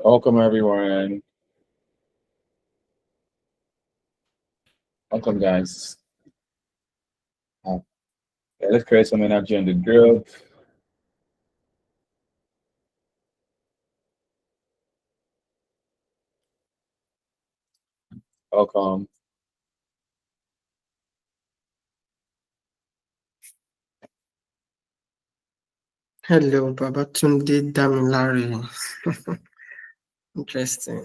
Welcome everyone. Welcome guys. Uh, yeah, let's create some energy in the group. Welcome. Hello, Babatunde Damilare. Interesting.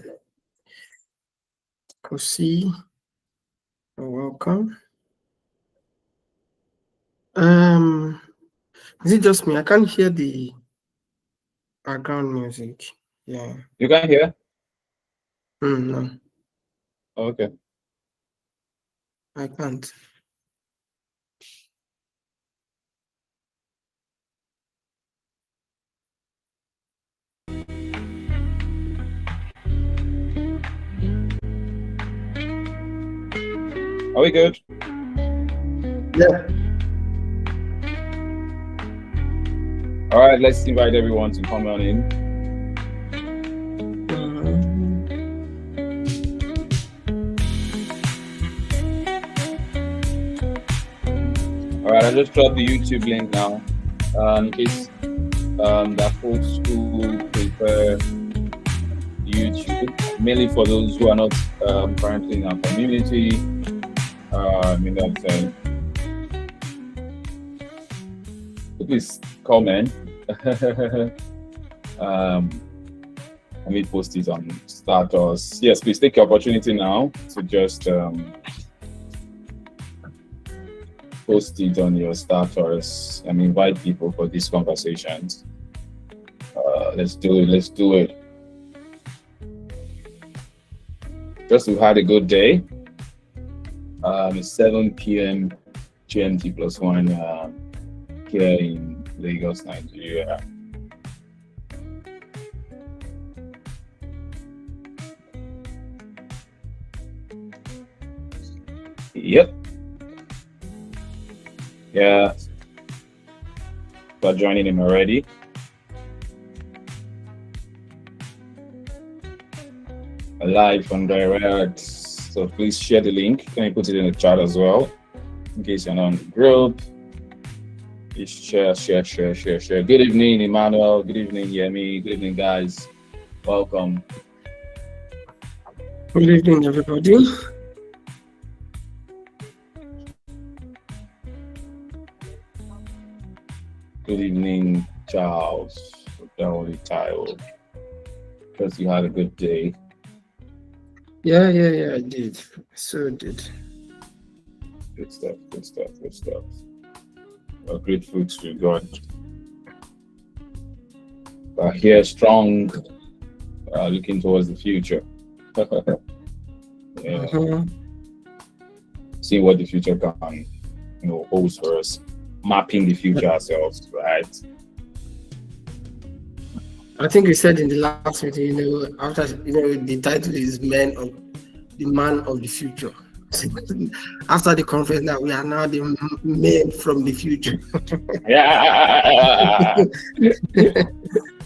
Kosi, you're welcome. Um, is it just me? I can't hear the background music. Yeah. You can hear? No, Okay. I can't. Are we good? Yeah. All right, let's invite everyone to come on in. All right, I just dropped the YouTube link now. In case that folks who prefer YouTube, mainly for those who are not currently in our community. Please comment. Let me post it on status. Yes, please take your opportunity now to just post it on your status and invite people for these conversations. Let's do it. Let's do it. Just we had a good day. It's 7 p.m. GMT plus one here in Lagos, Nigeria. Yep. Yeah. For joining him already. Live and direct. So please share the link. Can you put it in the chat as well? In case you're not on the group. Please share. Good evening, Emmanuel. Good evening, Yemi. Good evening, guys. Welcome. Good evening, everybody. Good evening, Charles. Only title. Because you had a good day. Yeah, I did. So did. Good stuff. We're grateful to God. We're here strong, looking towards the future. Yeah. Seeing what the future can, holds for us. Mapping the future ourselves, right? I think we said in the last meeting, after the title is the Man of the Future. After the conference, that we are now the men from the future. Yeah.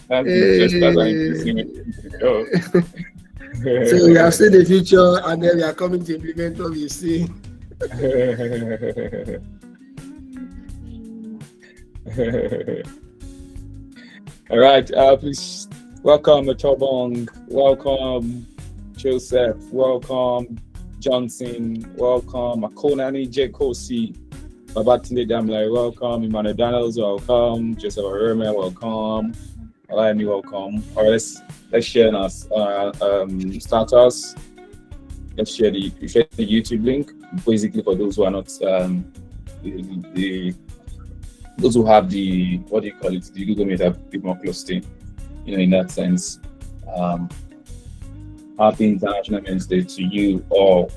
That's interesting. So we have seen the future, and then we are coming to implement what we see. All right, please welcome Chobong, welcome Joseph, welcome Johnson, welcome Akonani Jekosi, Babatunde Damlai, welcome Emmanuel Daniels, welcome Joseph Arome, welcome Alani, welcome. All right, let's share our status. Let's share the YouTube link. Basically, for those who are not those who have the the Google Meet a bit more close to, in that sense. Happy International Men's Day to you all.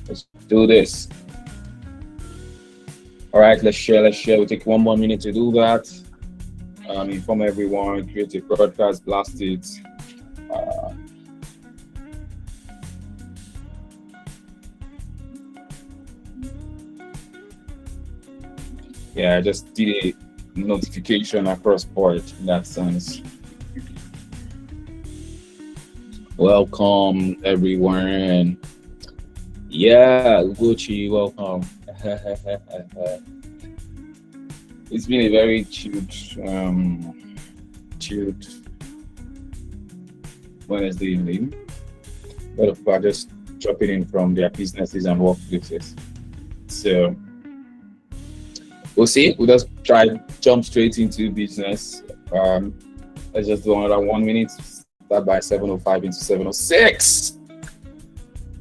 Let's do this. All right, let's share. We'll take 1 more minute to do that. Inform everyone, create a broadcast, blast it. Yeah, I just did a notification across board in that sense. Welcome everyone. Yeah, Gucci, welcome. It's been a very chilled Wednesday evening. A lot of people are just dropping in from their businesses and workplaces. So we'll see. We'll just try jump straight into business. Let's just do another 1 minute. Start by 7:05 into 7:06.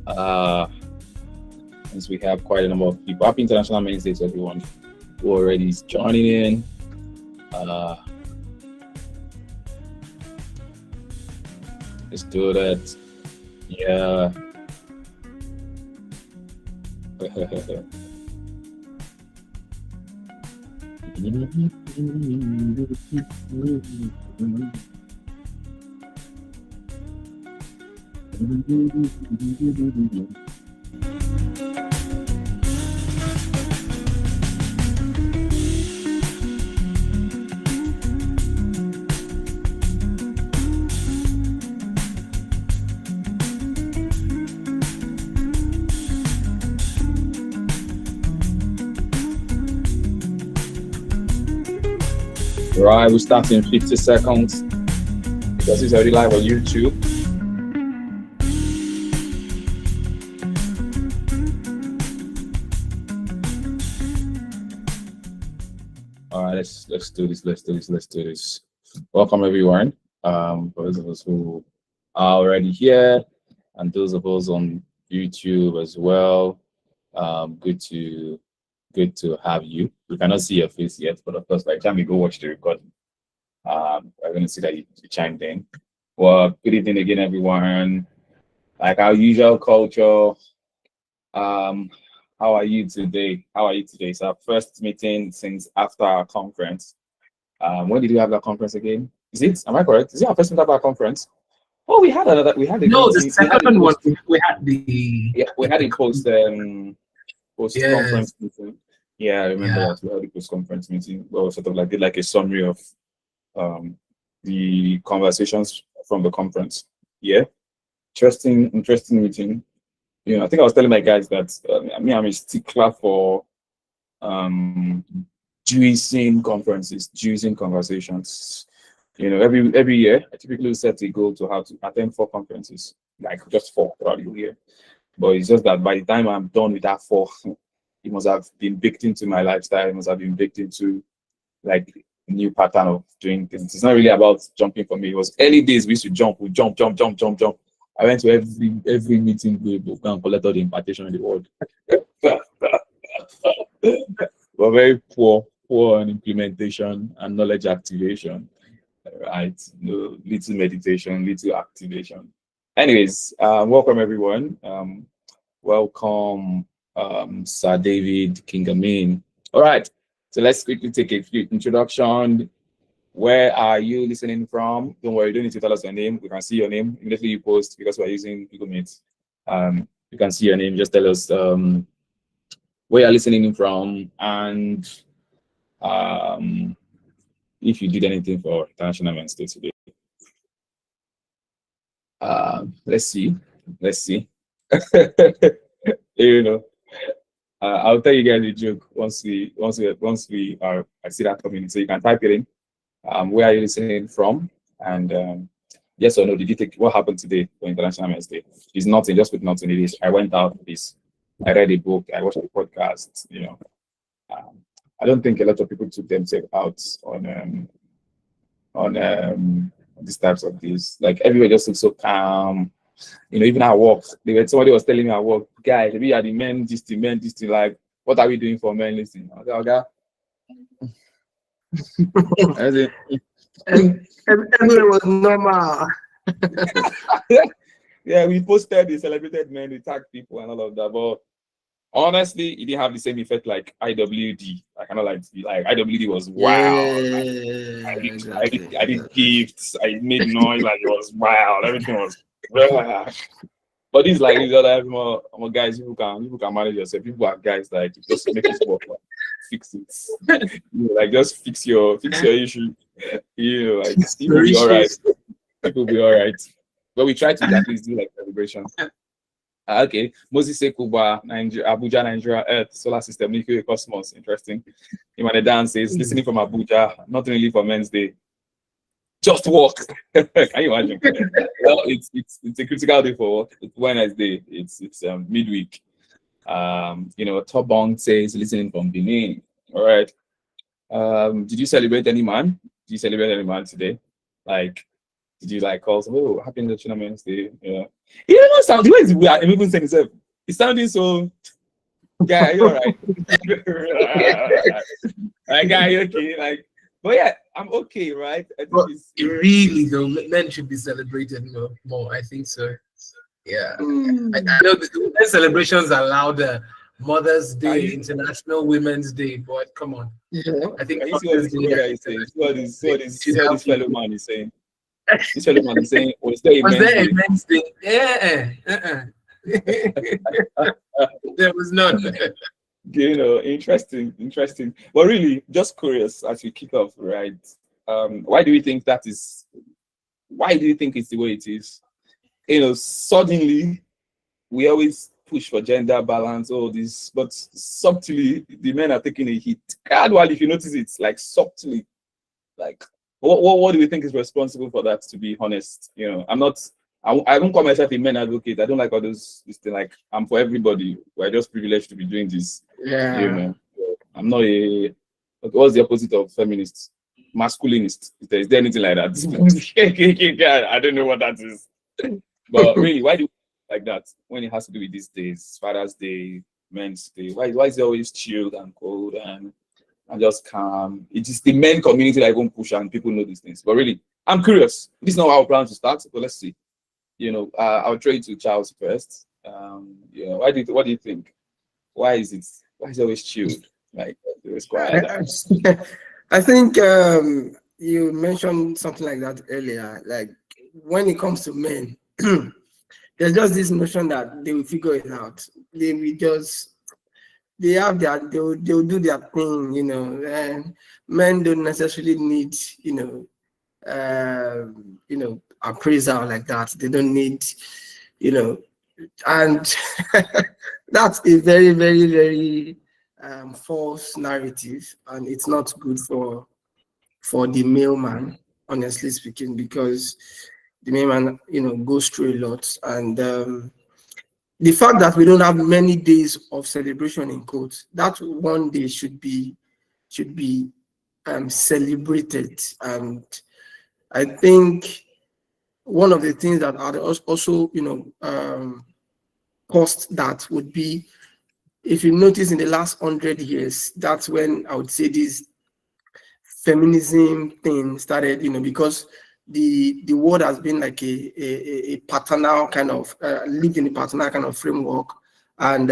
Uh, since we have quite a number of people. Happy International Men's Day to everyone who already is joining in. Let's do that. Yeah. Right, we start in 50 seconds because it's already live on YouTube. All right, let's do this. Let's do this. Welcome everyone. For those of us who are already here, and those of us on YouTube as well. Good to have you. We cannot see your face yet, but of course, by the time we go watch the recording, we're going to see that you chimed in. Well, good evening again, everyone. Like our usual culture, how are you today? It's our first meeting since after our conference. When did we have that conference again? Am I correct? Is it our first meeting after our conference? Oh, we had a No, the meeting. second one we had the We had a post conference meeting. Yeah, I remember that we had a post conference meeting where we sort of like did like a summary of the conversations from the conference. Yeah, interesting meeting. You know, I think I was telling my guys that I'm a stickler for juicing conferences, juicing conversations. You know, every year I typically set a goal to have to attend 4 conferences, like just 4 throughout the year. But it's just that by the time I'm done with that 4, it must have been baked into my lifestyle. It must have been baked into like a new pattern of doing things. It's not really about jumping for me. It was early days we used to jump. We jump. I went to every meeting we go and collect all the impartation in the world. We're very poor on implementation and knowledge activation. Right? No, little meditation, little activation. Anyways, welcome everyone. Welcome Sir David Kingamin. All right, so let's quickly take a quick introduction. Where are you listening from? Don't worry, you don't need to tell us your name. We can see your name immediately you post because we're using Google Meet. You can see your name. Just tell us where you're listening from and if you did anything for International Men's Day today. Let's see. You know, I'll tell you guys a joke once we are. I see that coming, so you can type it in. Where are you listening from? And yes or no, did you take what happened today for International Men's Day? It's nothing, just with nothing. It is. I went out this. I read a book. I watched a podcast. You know, I don't think a lot of people took themselves out on these types of these. Like everybody just looks so calm. You know, even at work, somebody was telling me at work, guys, we are the men, this thing, like, what are we doing for men? Listen, okay. and everyone was normal. Yeah, we posted the celebrated men, we tagged people and all of that, but honestly, it didn't have the same effect like IWD. I kind of like IWD was wow. I did gifts, I made noise, like it was wild. Everything was wow. But these like these other more guys, you can manage yourself. People are guys like just make it work, like, fix it. You know, like just fix your issue. You know, like people will be all right. but we try to at least do like celebration. Okay, Moses Sekuba, Nigeria, Abuja, Nigeria, Earth, Solar System, Milky Way, Cosmos. Interesting. Imane Dan says, listening from Abuja, not really for Men's Day. Just work. Can you imagine? Well, it's a critical day for work. It's Wednesday. It's midweek. Tobong says, listening from Benin. All right. Did you celebrate any man? Did you celebrate any man today? Like, did you like call? Oh, happy National Men's Day? Yeah. It doesn't sound the way we are even saying itself. It's sounding so. Yeah, you're right. Like, guy, okay, like, but yeah, I'm okay, right? I think But really, though, men should be celebrated more. I think so. Yeah, I know the men celebrations are louder. Mother's Day, International Women's Day, but come on. Yeah. I think you see what this guy is saying. What this fellow man is saying. This fellow man is saying, was there a Men's Day? Yeah. There was none. Interesting. But really, just curious as we kick off, right? Why do you think it's the way it is? Suddenly we always push for gender balance, all this, but subtly the men are taking a hit. Gradually, if you notice, it's like subtly. Like, what do we think is responsible for that? To be honest, I don't call myself a men advocate. I don't like all those things. Like, I'm for everybody. We're just privileged to be doing this. Yeah. I'm not a. What's the opposite of feminist? Masculinist. Is there anything like that? I don't know what that is. But really, why do you like that when it has to do with these days? Father's Day, Men's Day. Why is it always chilled and cold and just calm? It is the men community that even push and people know these things. But really, I'm curious. This is not how I plan to start, but let's see. I'll throw it to Charles first. What do you think? Why is it always chilled? Like, it was quiet. I think you mentioned something like that earlier. Like, when it comes to men, there's just this notion that they will figure it out. They will just they'll do their thing, and men don't necessarily need, appraisal like that. They don't need, and that's a very, very, very false narrative, and it's not good for the male man, honestly speaking, because the male man, goes through a lot, and the fact that we don't have many days of celebration in quotes, that one day should be celebrated. And I think one of the things that are also caused that would be, if you notice in the last 100 years, that's when I would say this feminism thing started, because the world has been like a paternal kind of lived in a paternal kind of framework, and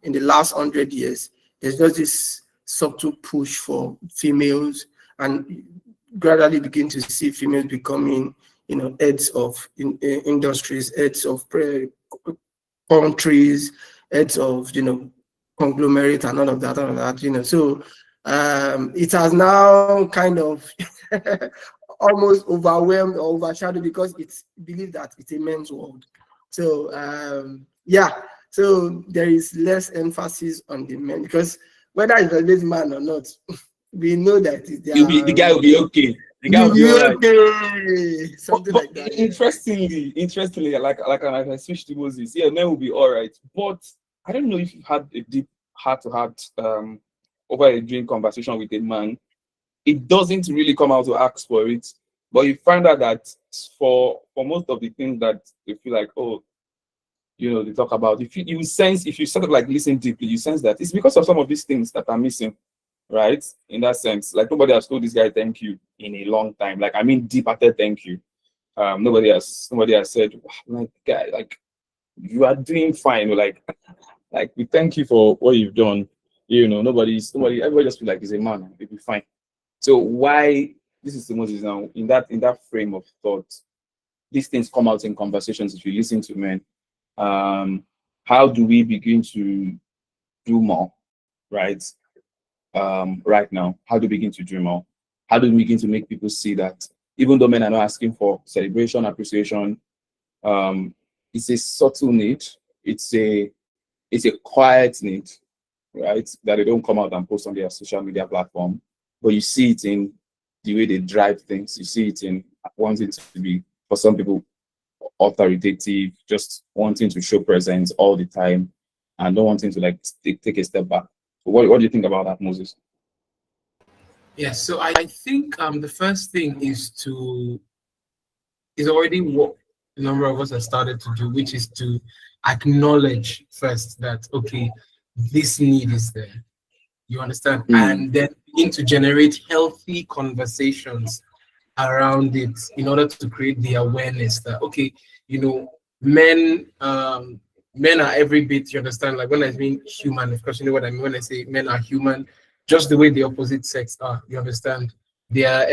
in the last 100 years there's just this subtle push for females, and gradually begin to see females becoming heads of industries, heads of countries, heads of conglomerate and all of that. So it has now kind of almost overwhelmed or overshadowed, because it's believed that it's a men's world. So so there is less emphasis on the men, because whether it's a this man or not, we know that the guy will be okay. The guy will be okay. Something like that. Interestingly, like I switched to Moses, men will be all right. But I don't know if you had a deep heart-to-heart over a drink conversation with a man. It doesn't really come out to ask for it, but you find out that for most of the things that they feel like, they talk about, if you sort of like listen deeply, you sense that it's because of some of these things that are missing, right? In that sense, like, nobody has told this guy thank you in a long time. Like, I mean, deep-hearted thank you. Nobody has said, like, guy, like, you are doing fine. Like we thank you for what you've done. Everybody just feel like he's a man, it'll be fine. So why this is the Moses now in that frame of thought, these things come out in conversations if you listen to men. How do we begin to do more, right? Right now, how do we begin to do more? How do we begin to make people see that even though men are not asking for celebration, appreciation, It's a subtle need. It's a quiet need, right? That they don't come out and post on their social media platform, but you see it in the way they drive things. You see it in wanting to be, for some people, authoritative, just wanting to show presence all the time, and not wanting to like take a step back. So what do you think about that, Moses? Yes, so I think the first thing is already what a number of us have started to do, which is to acknowledge first that okay, this need is there. You understand? And then begin to generate healthy conversations around it in order to create the awareness that okay, you know, men men are every bit, you understand? Like when I mean human, of course, you know what I mean when I say men are human, just the way the opposite sex are, you understand? They are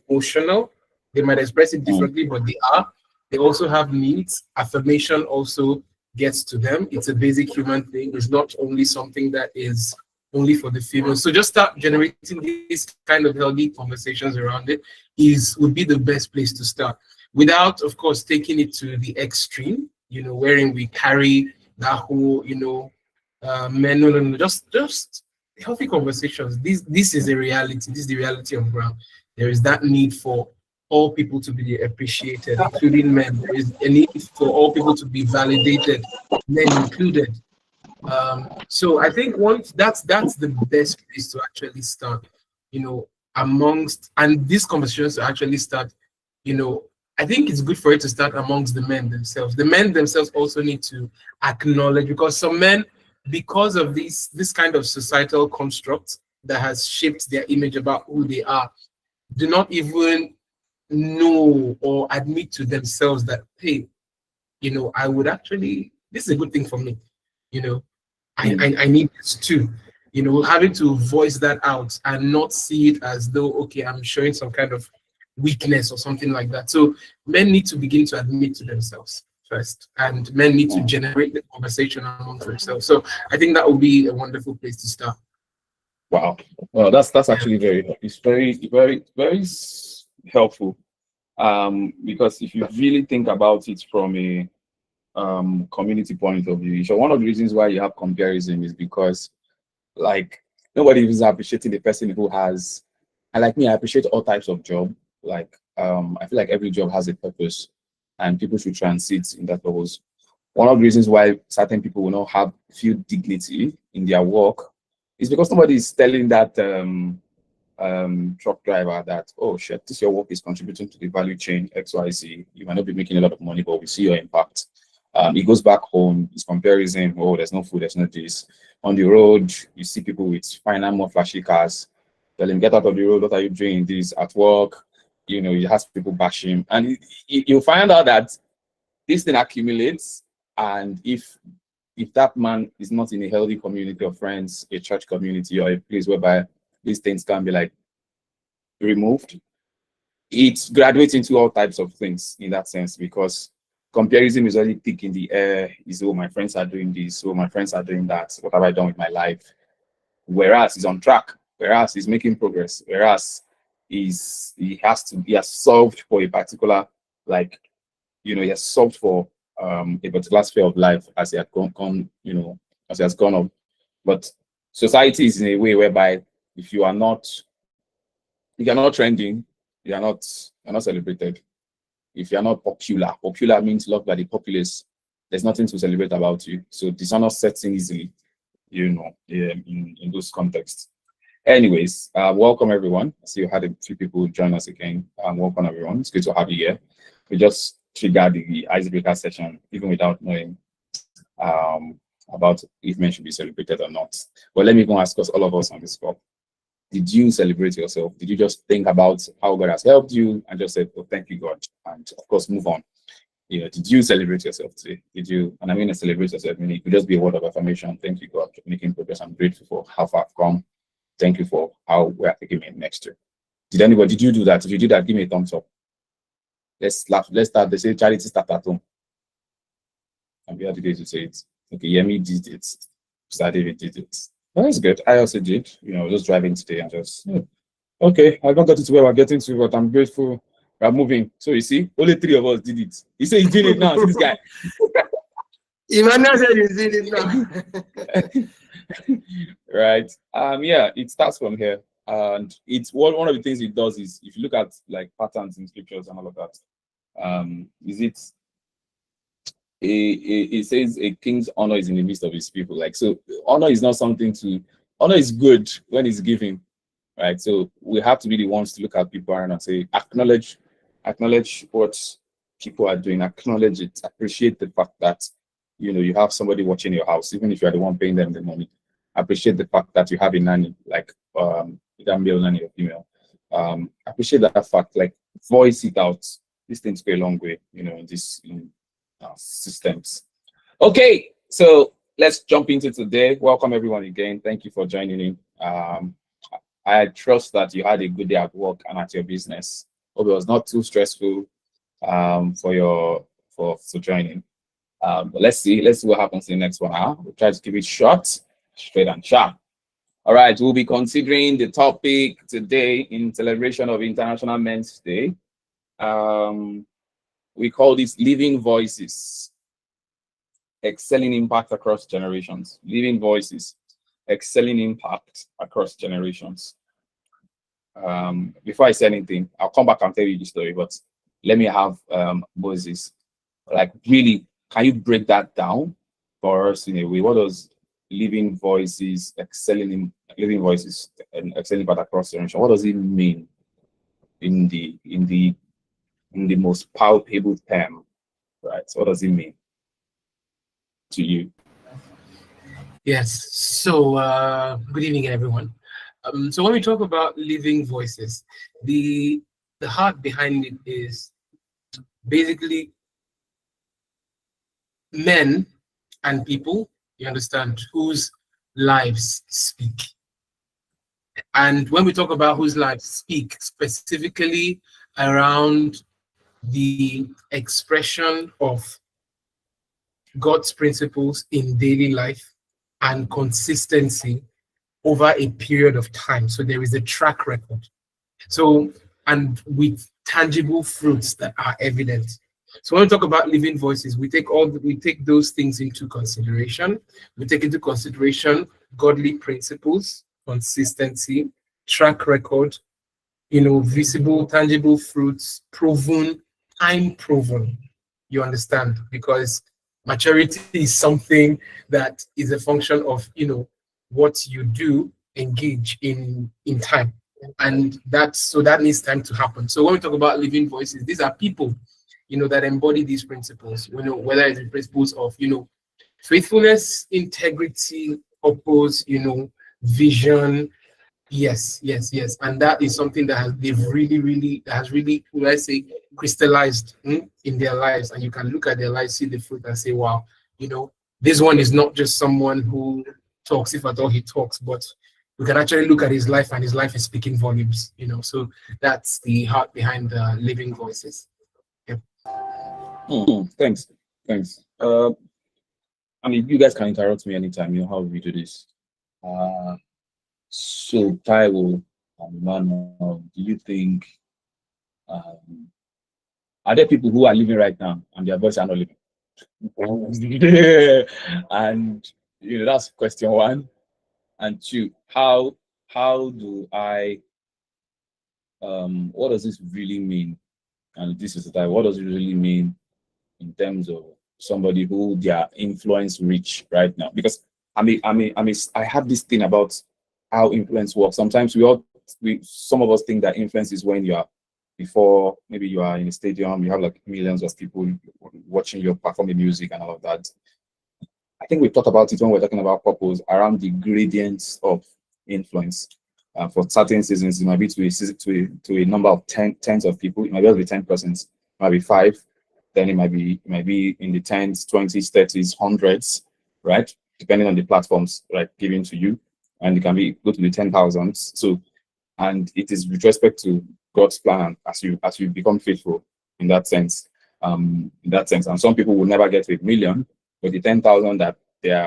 emotional, they might express it differently, but they are. They also have needs. Affirmation also gets to them. It's a basic human thing. It's not only something that is only for the female. So just start generating these kind of healthy conversations around it would be the best place to start. Without, of course, taking it to the extreme, you know, wherein we carry that whole, you know, men, no, just healthy conversations. This is a reality. This is the reality on ground. There is that need for all people to be appreciated, including men. There is a need for all people to be validated, men included. So I think once that's the best place to actually start, you know, amongst and these conversations to actually start, you know, I think it's good for it to start amongst the men themselves. The men themselves also need to acknowledge because some men, because of this kind of societal construct that has shaped their image about who they are, do not even know or admit to themselves that, hey, you know, I would actually, this is a good thing for me, you know, I need this too. You know, having to voice that out and not see it as though, okay, I'm showing some kind of weakness or something like that. So men need to begin to admit to themselves first, and men need to generate the conversation amongst themselves. So I think that would be a wonderful place to start. Wow. Well, that's actually it's very helpful. Because if you really think about it from a community point of view, so one of the reasons why you have comparison is because like nobody is appreciating the person who has, and like me, I appreciate all types of job. Like I feel like every job has a purpose and people should transit in that purpose. One of the reasons why certain people will not have feel dignity in their work is because somebody is telling that truck driver that, oh shit, this your work is contributing to the value chain XYZ. You might not be making a lot of money, but we see your impact. He goes back home, he's comparison, oh, there's no food, there's no this. On the road, you see people with finer, more flashy cars. Tell him, get out of the road, what are you doing? This at work, you know, he has people bash him. And you'll find out that this thing accumulates. And if that man is not in a healthy community of friends, a church community, or a place whereby these things can be like removed, it graduates into all types of things in that sense, because comparison is already thick in the air. Is, oh, my friends are doing this, oh, my friends are doing that, what have I done with my life? Whereas he's on track, whereas he's making progress, whereas he has solved for a particular, like, you know, he has solved for a particular sphere of life as he had gone, you know, as he has gone up. But society is in a way whereby if you are not trending, you're not celebrated. If you're not popular means loved by the populace, there's nothing to celebrate about you. So dishonor sets in easily, you know, in those contexts. Anyways, welcome everyone. I see you had a few people join us again. Welcome everyone. It's good to have you here. We just triggered the icebreaker session, even without knowing about if men should be celebrated or not. But let me go ask us, all of us on this call. Did you celebrate yourself? Did you just think about how God has helped you and just say, oh, thank you, God, and of course, move on? You know, did you celebrate yourself today? Did you? And I mean, celebrate yourself, I mean, it could just be a word of affirmation. Thank you, God, for making progress. I'm grateful for how far I've come. Thank you for how we are taking me next year. Did you do that? If you did that, give me a thumbs up. Let's laugh. Let's start. They say charity start at home. And we are the days to say it. Okay, Yemi did it. Mr. David did it. That's good. I also did. You know, just driving today and just okay. I don't get it to where we're getting to, but I'm grateful We're moving. So you see, only 3 of us did it. He said he's doing it now. See this guy. Emmanuel said he's doing it now. Right. Yeah, it starts from here. And it's one of the things it does is if you look at like patterns in scriptures and all of that, is it says a king's honor is in the midst of his people. Like, so honor is not something to honor is good when it's given, right? So we have to be the ones to look at people around and say, acknowledge what people are doing, acknowledge it, appreciate the fact that you have somebody watching your house, even if you're the one paying them the money. Appreciate the fact that you have a nanny, like either male nanny or female. Appreciate that fact, like voice it out. These things go a long way, in this systems. Okay, so let's jump into today. Welcome everyone again. Thank you for joining in. I trust that you had a good day at work and at your business. Hope it was not too stressful for joining. But let's see what happens in the next 1 hour. We'll try to keep it short, straight and sharp. All right, we'll be considering the topic today in celebration of International Men's Day. We call this Living Voices, Excelling Impact Across Generations. Living Voices, Excelling Impact Across Generations. Before I say anything, I'll come back and tell you the story, but let me have Moses. Like, really, can you break that down for us in a way? What does living voices, excelling impact across generation? What does it mean in the most palpable term, right? So what does it mean to you? Yes. So good evening, everyone. So when we talk about living voices, the heart behind it is basically men and people, you understand, whose lives speak. And when we talk about whose lives speak, specifically around the expression of God's principles in daily life and consistency over a period of time. So there is a track record. So, and with tangible fruits that are evident. So when we talk about living voices, we take those things into consideration. We take into consideration godly principles, consistency, track record, visible, tangible fruits, proven, time proven. You understand? Because maturity is something that is a function of, what you do engage in time. And that needs time to happen. So when we talk about living voices, these are people, that embody these principles, whether it's the principles of, faithfulness, integrity, purpose, vision. Yes. And that is something that has really, will I say, crystallized in their lives. And you can look at their lives, see the fruit and say, wow, this one is not just someone who talks, if at all he talks, but we can actually look at his life and his life is speaking volumes, so that's the heart behind the living voices. Yep. Thanks. I mean, you guys can interrupt me anytime, how we do this. So Taiwo and Manuel, do you think are there people who are living right now and their voices are not living? And that's question one. And two, how do I what does this really mean? And this is the time, what does it really mean in terms of somebody who their influence reach right now? Because I have this thing about how influence works. Sometimes some of us think that influence is when you are before, maybe you are in a stadium, you have like millions of people watching you perform the music and all of that. I think we talked about it when we're talking about purpose around the gradients of influence. For certain seasons, it might be to a number of tens of people. It might just be 10%, it might be 5, then it might be in the 10s, 20s, 30s, hundreds, right? Depending on the platforms like given to you, and it can go to the 10,000s. So, and it is with respect to God's plan as you become faithful in that sense. And some people will never get to 1 million, but the 10,000 that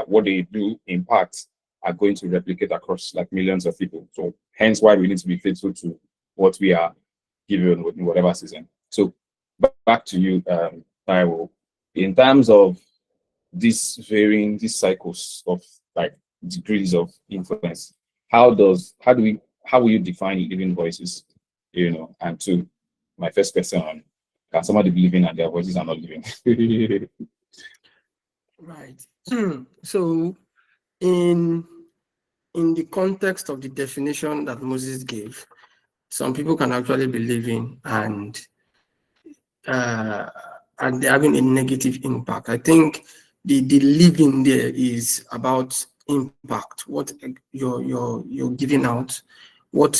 what they do impact are going to replicate across like millions of people. So hence why we need to be faithful to what we are given in whatever season. So back to you, Taiwo. In terms of these cycles of like degrees of influence, how will you define living voices? And to my first question on, can somebody be living and their voices are not living? Right. So in the context of the definition that Moses gave, some people can actually be living uh, and they're having a negative impact. I think the living there is about impact, what you're giving out, what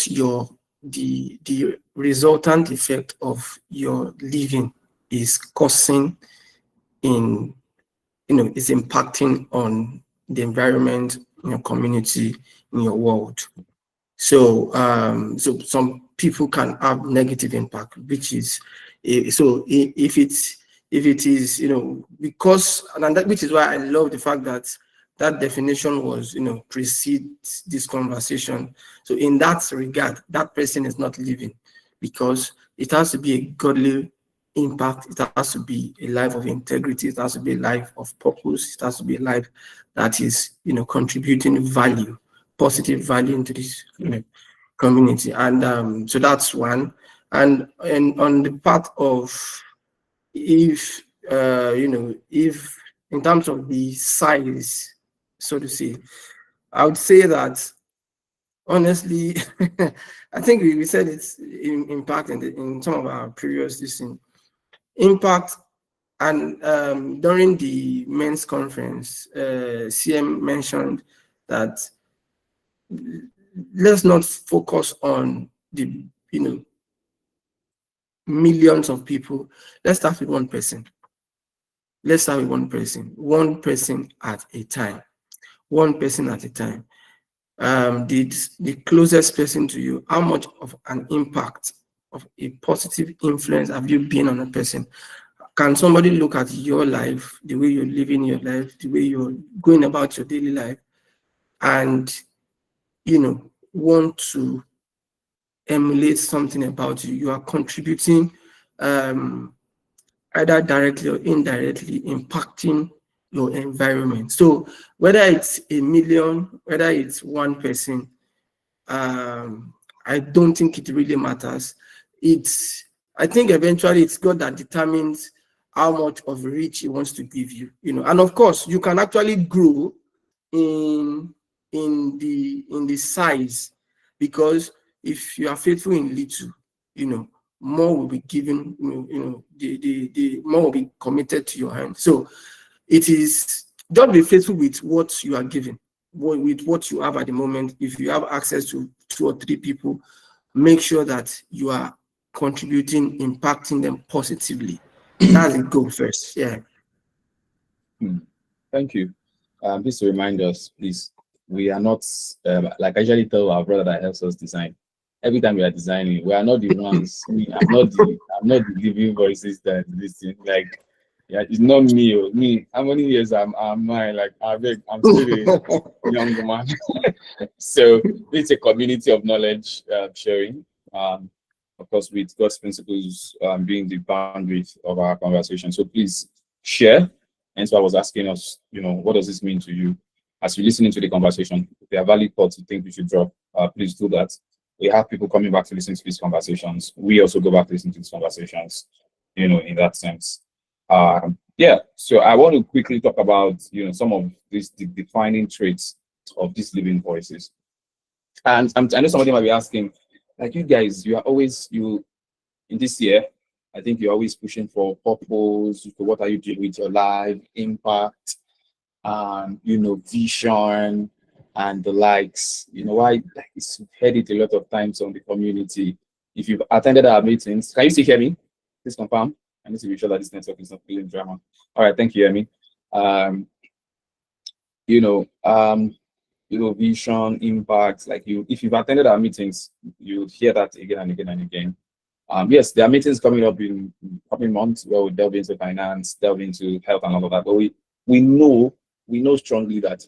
the resultant effect of your living is causing in is impacting on the environment in your community, in your world. So, so some people can have negative impact, which is if it is because and that which is why I love the fact that that definition was precedes this conversation. So in that regard, that person is not living because it has to be a godly impact. It has to be a life of integrity. It has to be a life of purpose. It has to be a life that is contributing value, positive value into this community. And so that's one. And on the part of if if in terms of the size, so to say, I would say that honestly, I think we said it's in impact in some of our previous listening impact. And during the men's conference, CM mentioned that let's not focus on the millions of people. Let's start with one person. Let's start with one person at a time. One person at a time. The closest person to you, how much of an impact of a positive influence have you been on a person? Can somebody look at your life, the way you're living your life, the way you're going about your daily life, and want to emulate something about you? You are contributing either directly or indirectly impacting your environment. So whether it's a million, whether it's one person, I don't think it really matters. I think eventually it's God that determines how much of reach He wants to give you. And of course, you can actually grow in the size, because if you are faithful in little, more will be given. The more will be committed to your hand. So it is just be faithful with what you are given, with what you have at the moment. If you have access to 2 or 3 people, make sure that you are contributing, impacting them positively. That's the goal first. Yeah. Thank you. Just to remind us, please, we are not like I usually tell our brother that helps us design. Every time we are designing, we are not the ones. I'm not the living voices that listen. Like, yeah, it's not me. Me. How many years am I? Like, I'm still a young man. So it's a community of knowledge sharing. Of course, with God's principles being the bandwidth of our conversation. So please share. And so I was asking us, what does this mean to you? As you listen to the conversation, if there are valid thoughts you think we should drop, please do that. We have people coming back to listen to these conversations. We also go back to listen to these conversations, in that sense. Yeah, so I want to quickly talk about, some of these defining traits of these living voices. And I know somebody might be asking, like, you guys, in this year, I think you're always pushing for purpose, for what are you doing with your life, impact, vision, and the likes. Why it's heard it a lot of times on the community. If you've attended our meetings, can you still hear me? Please confirm. I need to be sure that this network is not feeling drama. All right, thank you, Emi. You know, um, vision, impact, like if you've attended our meetings, you would hear that again and again and again. Yes, there are meetings coming up in coming months where we delve into finance, delve into health and all of that. But we know strongly that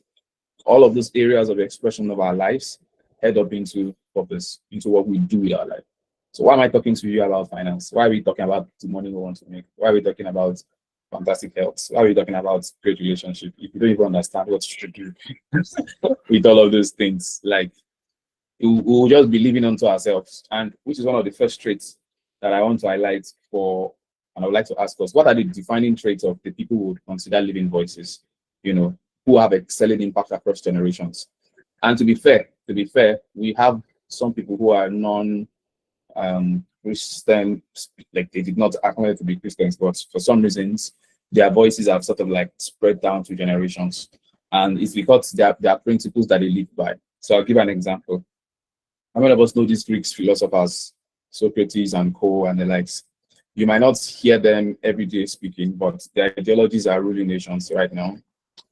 all of those areas of expression of our lives head up into purpose, into what we do with our life. So why am I talking to you about finance? Why are we talking about the money we want to make? Why are we talking about fantastic health? Why are we talking about great relationship if you don't even understand what you should do with all of those things? Like we'll just be living onto ourselves, and which is one of the first traits that I want to highlight for, and I would like to ask us, what are the defining traits of the people who would consider living voices, you know, who have excelling impact across generations? And to be fair, we have some people who are Christian, like they did not acknowledge to be Christians, but for some reasons, their voices have sort of like spread down to generations. And it's because there are principles that they live by. So I'll give an example. How many of us know these Greek philosophers, Socrates and co and the likes? You might not hear them every day speaking, but their ideologies are ruling nations right now.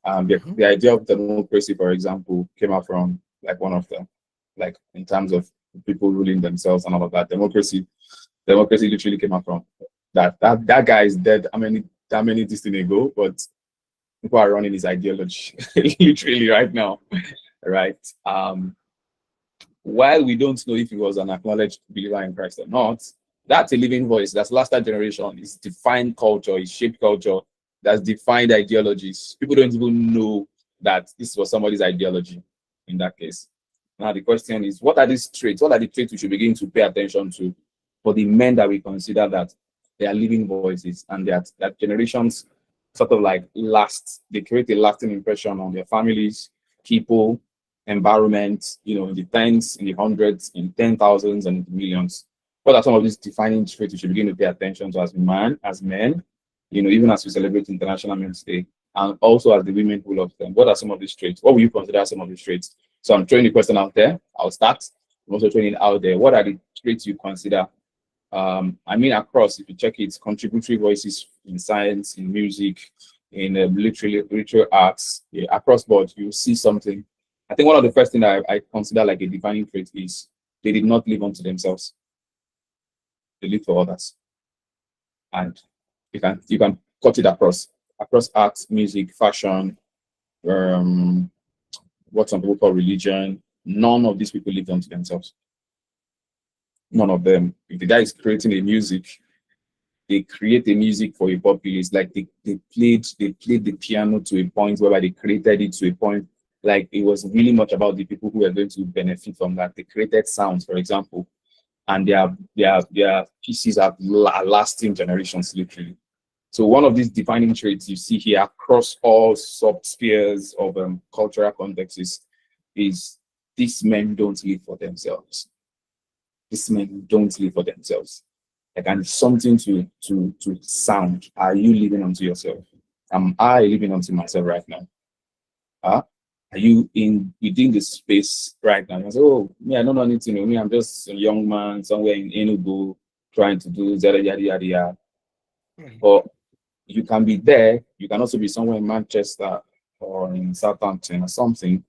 The idea of democracy, for example, came out from like one of them, like in terms of people ruling themselves and all of that. Democracy literally came out from that guy is dead. How many this thing ago, but people are running his ideology literally right now, right? While we don't know if he was an acknowledged believer in Christ or not, that's a living voice. That's lasted generation. It's defined culture. It's shaped culture. That's defined ideologies. People don't even know that this was somebody's ideology in that case. Now the question is, what are these traits? What are the traits we should begin to pay attention to for the men that we consider that they are living voices and that generations sort of like last, they create a lasting impression on their families, people, environment, in the tens, in the hundreds, in 10,000s, and millions. What are some of these defining traits we should begin to pay attention to as men, even as we celebrate International Men's Day, and also as the women who love them? What are some of these traits? What will you consider some of these traits? So I'm throwing the question out there. I'll start. I'm also throwing it out there. What are the traits you consider? Across, if you check it, contributory voices in science, in music, in literary arts, yeah, across board, you see something. I think one of the first things I consider like a defining trait is they did not live unto themselves. They live for others. And you can cut it across arts, music, fashion, what some people call religion. None of these people lived unto themselves. None of them. If the guy is creating a music, they create a music for a populace. Like they played the piano to a point whereby they created it to a point. Like it was really much about the people who are going to benefit from that. They created sounds, for example, and their pieces are lasting generations, literally. So one of these defining traits you see here across all sub-spheres of cultural contexts is these men don't live for themselves. These men don't live for themselves. Like, and it's something to sound. Are you living unto yourself? Am I living unto myself right now? Are you within the space right now? You say, oh, me, I don't know anything. Me, I'm just a young man somewhere in Enugu trying to do yada yada yada yada. But you can be there. You can also be somewhere in Manchester or in Southampton or something,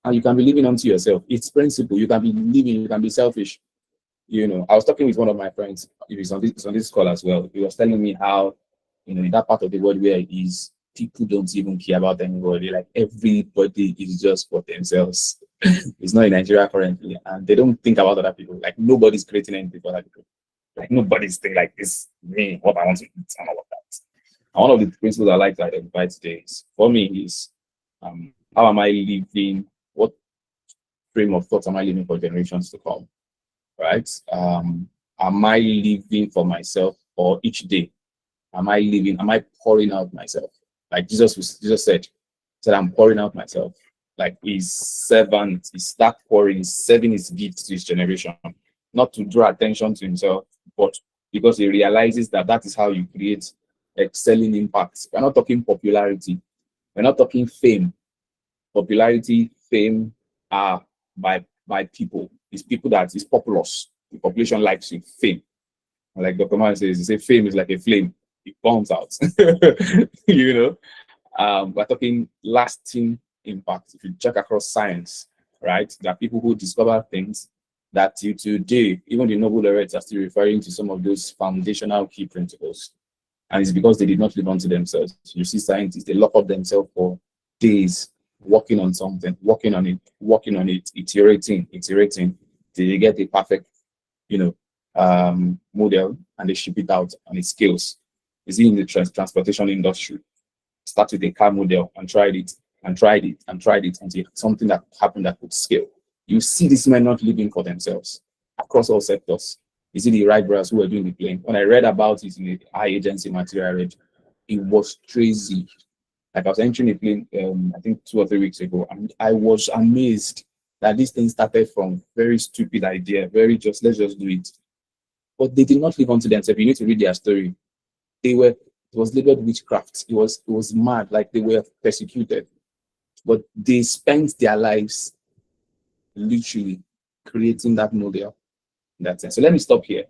and you can be living unto yourself. It's principle. You can be living. You can be selfish. I was talking with one of my friends. He's on this call as well. He was telling me how, in that part of the world where he is, people don't even care about anybody. Like everybody is just for themselves. It's not in Nigeria currently, and they don't think about other people. Like nobody's creating anything for other people. Like nobody's thinking like this, me, what I want to eat, and all of that. And one of the principles I like to identify today is, for me, is how am I living? What frame of thoughts am I living for generations to come? Right? Am I living for myself, or each day? Am I pouring out myself? Like Jesus said, I'm pouring out myself. Like his servant, he start pouring, he's serving his gifts to his generation, not to draw attention to himself, but because he realizes that is how you create excelling impacts. We're not talking popularity. We're not talking fame. Popularity, fame are by people. It's people that is populous. The population likes you. Fame. Like Dr. Man says, he says fame is like a flame. It burns out. We're talking lasting impact. If you check across science, right, there are people who discover things that till today, even the Nobel laureates are still referring to some of those foundational key principles. And it's because they did not live unto themselves. You see scientists, they lock up themselves for days, working on something, working on it, iterating, till they get a perfect model and they ship it out and it scales? Is it in the transportation industry? Start with a car model and tried it and tried it and tried it until something that happened that could scale. You see these men not living for themselves across all sectors. Is it the right brothers who were doing the plane? When I read about it in the high agency material I read, it was crazy. Like I was entering a plane, I think 2 or 3 weeks ago, and I was amazed that this thing started from very stupid idea, very just let's just do it. But they did not live onto themselves. You need to read their story. It was labeled witchcraft. It was mad, like they were persecuted. But they spent their lives literally creating that model in that sense. So let me stop here.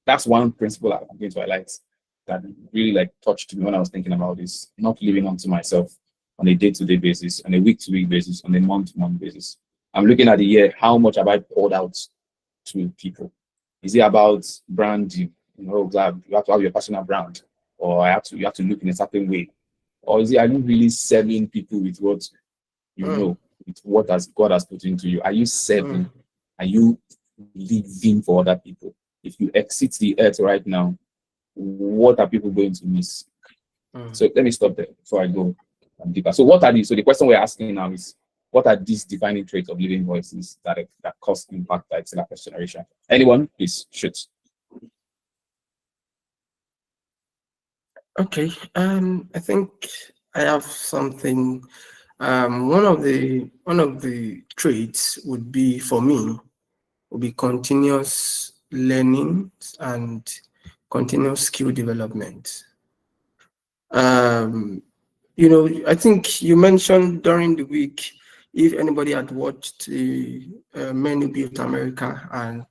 That's one principle I'm going to highlight that really like touched me when I was thinking about this, not living onto myself on a day-to-day basis, on a week-to-week basis, on a month-to-month basis. I'm looking at the year, how much have I poured out to people? Is it about branding? You have to have your personal brand, or you have to look in a certain way, or are you really serving people with what with what God has put into you? Are you serving? Are you living for other people? If you exit the earth right now, what are people going to miss? So let me stop there before I go deeper. So what are these? So the question we're asking now is, what are these defining traits of living voices that cause impact that excel first generation? Anyone, please shoot. Okay. I think I have something. One of the traits would be, for me, would be continuous learning and continuous skill development. I think you mentioned during the week, if anybody had watched the Men Who Built America, and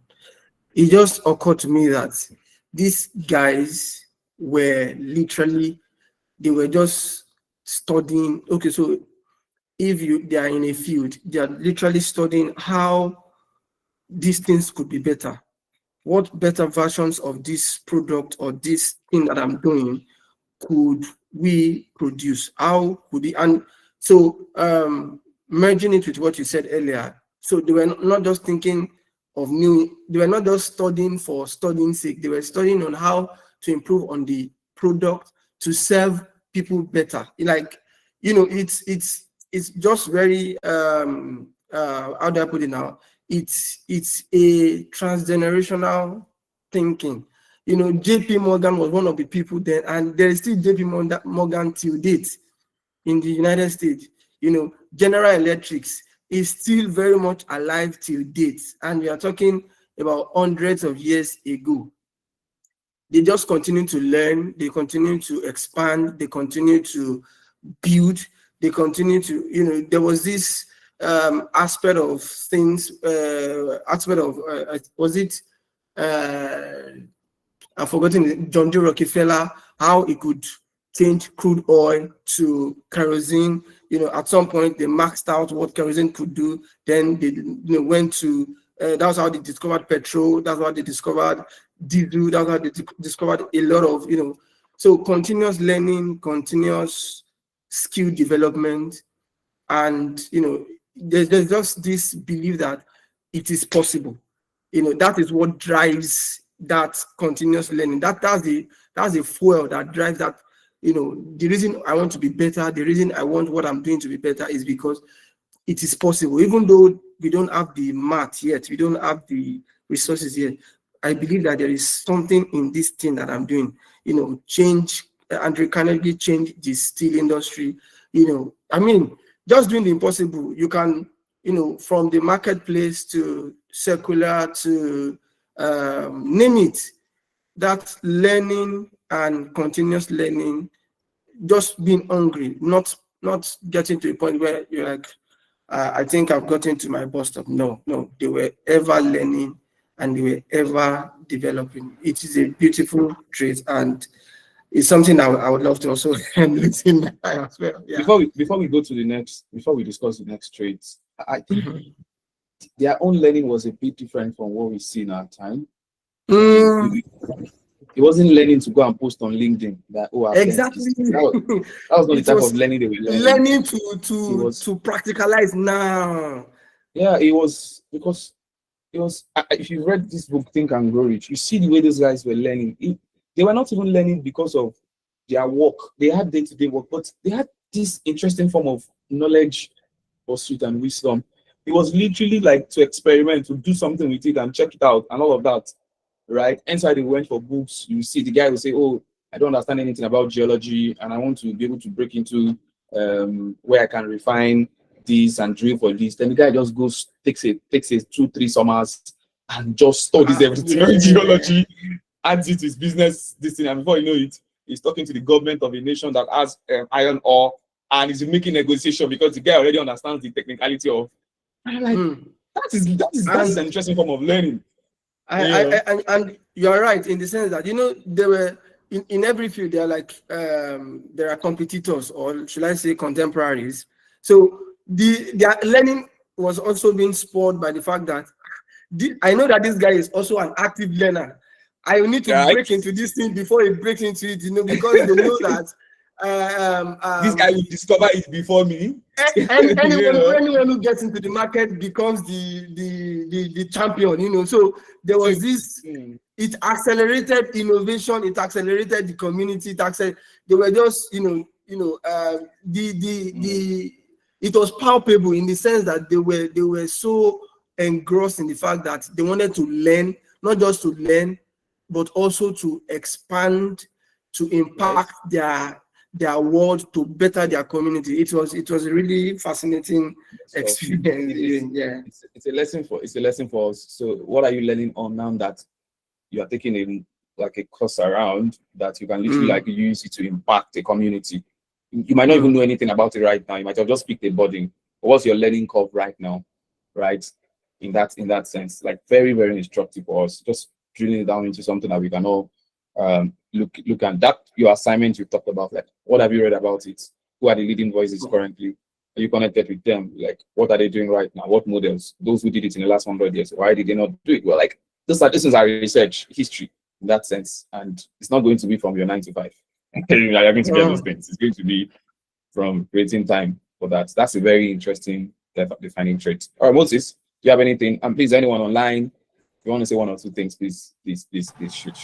it just occurred to me that these guys were literally, they were just studying. Okay, so if they are in a field, they are literally studying how these things could be better. What better versions of this product or this thing that I'm doing could we produce? How could we? And so merging it with what you said earlier, so they were not just thinking of they were not just studying for studying sake. They were studying on how to improve on the product to serve people better. Like, it's just very how do I put it now? It's a transgenerational thinking. JP Morgan was one of the people then, and there is still JP Morgan till date in the United States. General Electrics is still very much alive till date, and we are talking about hundreds of years ago. They just continue to learn, they continue to expand, they continue to build, they continue to, there was this aspect of things, was it, I've forgotten, John D. Rockefeller, how he could change crude oil to kerosene. At some point they maxed out what kerosene could do. Then they went to, that's how they discovered petrol. That's how they discovered diesel. That's how they discovered a lot of, so continuous learning, continuous skill development. And, there's just this belief that it is possible. That is what drives that continuous learning. That's the fuel that drives that. The reason I want to be better, the reason I want what I'm doing to be better is because it is possible. Even though we don't have the math yet, we don't have the resources yet, I believe that there is something in this thing that I'm doing. Change, Andrew Carnegie changed the steel industry. Just doing the impossible. You can, from the marketplace to circular to name it, that learning and continuous learning, just being hungry, not getting to a point where you're like, I think I've gotten to my bus stop. No, they were ever learning and they were ever developing. It is a beautiful trait, and it's something I would love to also listen as well. Yeah. Before we go to the next, before we discuss the next traits, I think their own learning was a bit different from what we see in our time. It wasn't learning to go and post on LinkedIn that exactly. That was not the type of learning they were learning. Learning to practicalize now. Yeah, it was because it was if you read this book, Think and Grow Rich, you see the way those guys were learning. They were not even learning because of their work. They had day-to-day work, but they had this interesting form of knowledge pursuit and wisdom. It was literally like to experiment, to do something with it and check it out and all of that, right? Inside they went for books. You see the guy will say, "Oh, I don't understand anything about geology, and I want to be able to break into where I can refine this and drill for this." Then the guy just goes, takes it 2-3 summers and just studies everything on geology, adds it to his business, this thing, and before you know it, he's talking to the government of a nation that has iron ore, and he's making negotiation because the guy already understands the technicality of. And I'm like, that's an interesting form of learning. And you're right in the sense that there were in every field there are like there are competitors, or should I say contemporaries. So their learning was also being spurred by the fact that I know that this guy is also an active learner. I need to break into this thing before he breaks into it, because they know that this guy will discover it before me. Anyone who gets into the market becomes the champion, So there was this. It accelerated innovation. It accelerated the community. They were just, it was palpable in the sense that they were so engrossed in the fact that they wanted to learn, not just to learn, but also to expand, to impact their world, to better their community. It was a really fascinating experience. It's a lesson for us. So what are you learning on now that you are taking a course around that you can literally use it to impact a community? You might not even know anything about it right now. You might have just picked a budding. But what's your learning curve right now? Right? In that sense, like very, very instructive for us. Just drilling it down into something that we can all look at. That your assignment you talked about, like what have you read about it? Who are the leading voices currently? Are you connected with them? Like what are they doing right now? What models? Those who did it in the last 100 years, why did they not do it? Well, like this is our research history in that sense, and it's not going to be from your 9 to 5. You're going to get those things. It's going to be from creating time for that. That's a very interesting defining trait. All right, Moses, do you have anything? And please, anyone online, if you want to say one or two things, please shoot.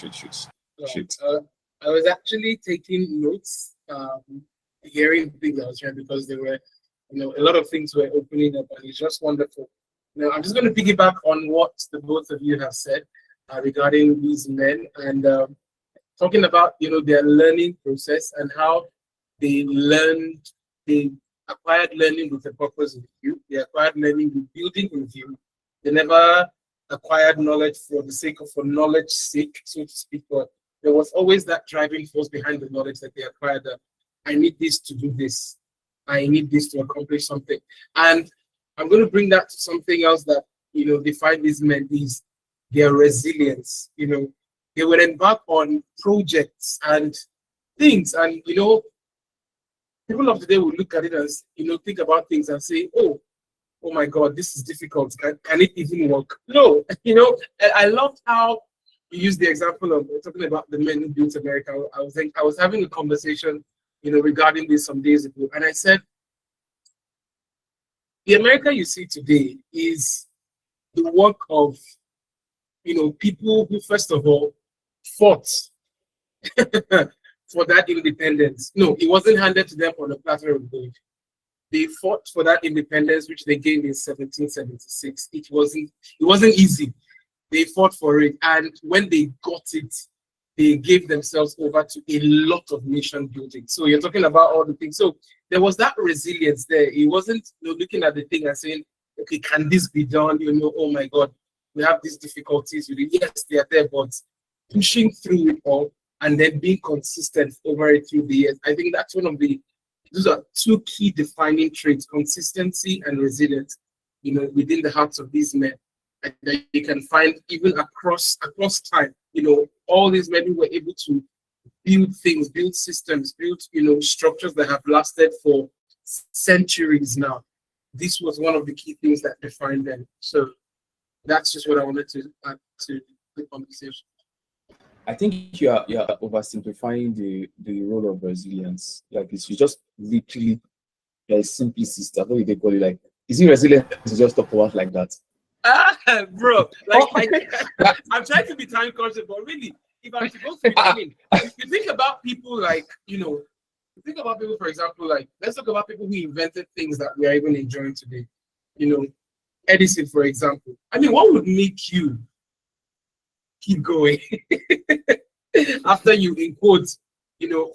I was actually taking notes, hearing things I was trying, because there were, a lot of things were opening up, and it's just wonderful. I'm just going to piggyback on what the both of you have said regarding these men, and talking about their learning process and how they acquired learning with a purpose in view. They acquired learning with building in view. They never acquired knowledge for the sake of knowledge's sake, so to speak, but there was always that driving force behind the knowledge that they acquired. That I need this to do this. I need this to accomplish something. And I'm going to bring that to something else that define these men, is their resilience. They would embark on projects and things, and people of the day will look at it as think about things and say, oh my God, this is difficult. Can it even work? No, I loved how you used the example of talking about the men who built America. I was having a conversation, regarding this some days ago, and I said, the America you see today is the work of people who first of all fought for that independence. No, it wasn't handed to them on a platter of gold. They fought for that independence, which they gained in 1776. It wasn't easy. They fought for it, and when they got it, they gave themselves over to a lot of nation building. So you're talking about all the things. So there was that resilience there. It wasn't looking at the thing and saying, okay, can this be done? Oh my God, we have these difficulties with it. Yes, they are there, but pushing through it all and then being consistent over it through the years. I think that's those are two key defining traits: consistency and resilience, within the hearts of these men. And that you can find even across time. All these men who were able to build things, build systems, build structures that have lasted for centuries now. This was one of the key things that defined them. So that's just what I wanted to add to the conversation. I think you're oversimplifying the role of resilience. Like you just literally simplicity. What do they call it? Like, is it resilient to just talk about like that? Bro, like I'm trying to be time conscious, but really, if I'm supposed to, I mean, you think about people like, think about people, for example, like let's talk about people who invented things that we are even enjoying today. Edison, for example. I mean, what would make you keep going after you, in quotes,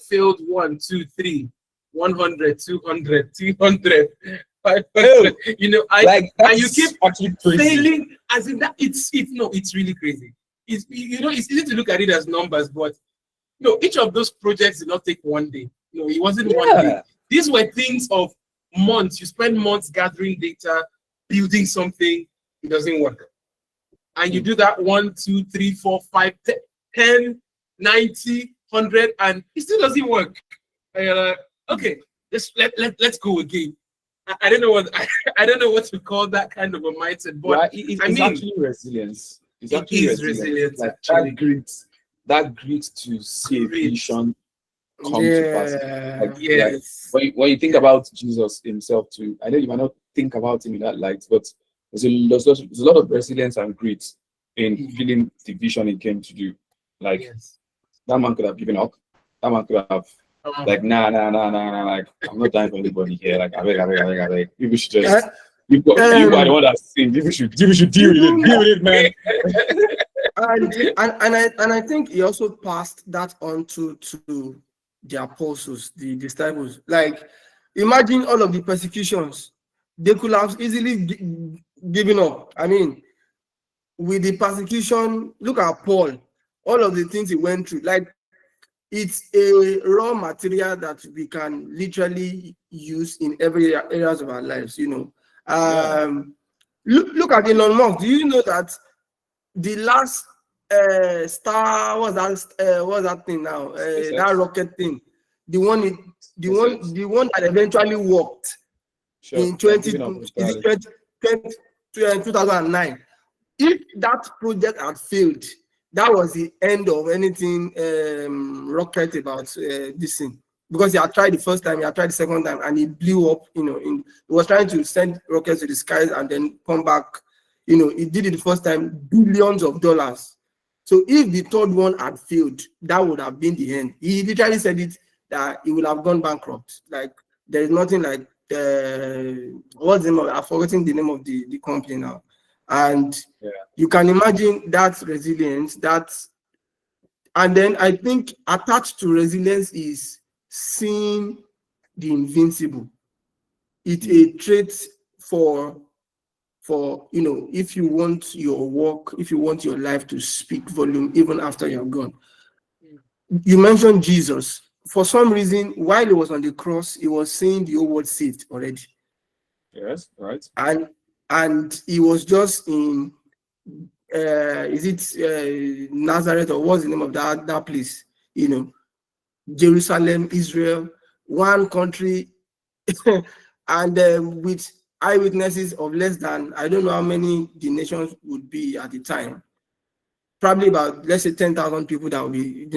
failed 1, 2, 3, 100, 200, 200, 500, and you keep actually crazy. failing, as in that it's really crazy. It's easy to look at it as numbers, but each of those projects did not take one day. It wasn't one day. These were things of months. You spend months gathering data, building something, it doesn't work. And you do that 1, 2, 3, 4, 5, 10, 90, 100, and it still doesn't work. And you're like, okay, let's go again. I don't know what to call that kind of a mindset, but it's actually resilience. It's actually resilience. Like that grit to see a vision come to pass. Yes. When you think about Jesus himself too, I know you might not think about him in that light, but there's a lot of resilience and grit in feeling the vision he came to do. Like that man could have given up. That man could have like nah. Like I'm not dying for anybody here. Like I beg. People should just you are the one that's saying people should deal with it, man. and I think he also passed that on to the apostles, the disciples. Like, imagine all of the persecutions. They could have easily given up. I mean, with the persecution, look at Paul, all of the things he went through. Like, it's a raw material that we can literally use in every areas of our lives, Look at Elon Musk. Do you know that the last star, what's that thing now? That rocket thing, the one that eventually worked in 2009. If that project had failed, that was the end of anything rocket about this thing, because he had tried the first time, he had tried the second time, and he blew up. He was trying to send rockets to the skies and then come back. He did it the first time, billions of dollars. So if the third one had failed, that would have been the end. He literally said it, that he would have gone bankrupt. Like, there is nothing like what's the name of, I've forgotten the name of the company now. And you can imagine that resilience, and then I think attached to resilience is seeing the invincible. It's a trait for if you want your work, if you want your life to speak volume even after you're gone. You mentioned Jesus. For some reason, while he was on the cross, he was saying the whole world saved already. Yes, right. And he was just in Nazareth, or what's the name of that place? Jerusalem, Israel, one country, and with eyewitnesses of less than, I don't know how many the nations would be at the time. Probably about, let's say, 10,000 people that will be,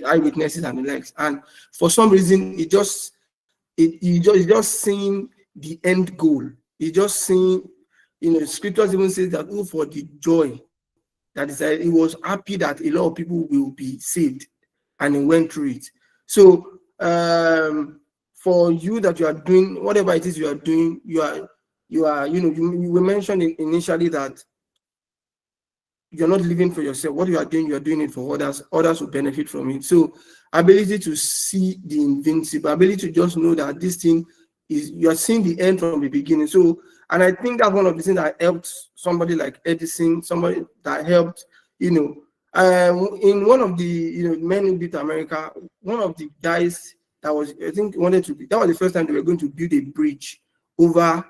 eyewitnesses and the likes. And for some reason, he just seeing the end goal. He just seeing, scriptures even says that, for the joy that is, he was happy that a lot of people will be saved, and he went through it. So for you that you are doing whatever it is you are doing, you were mentioned initially that you're not living for yourself. What you are doing it for others. Others will benefit from it. So ability to see the invincible, ability to just know that this thing is, you are seeing the end from the beginning. So, and I think that's one of the things that helped somebody like Edison, somebody that helped, in one of the men who beat America, one of the guys that was, I think, that was the first time they were going to build a bridge over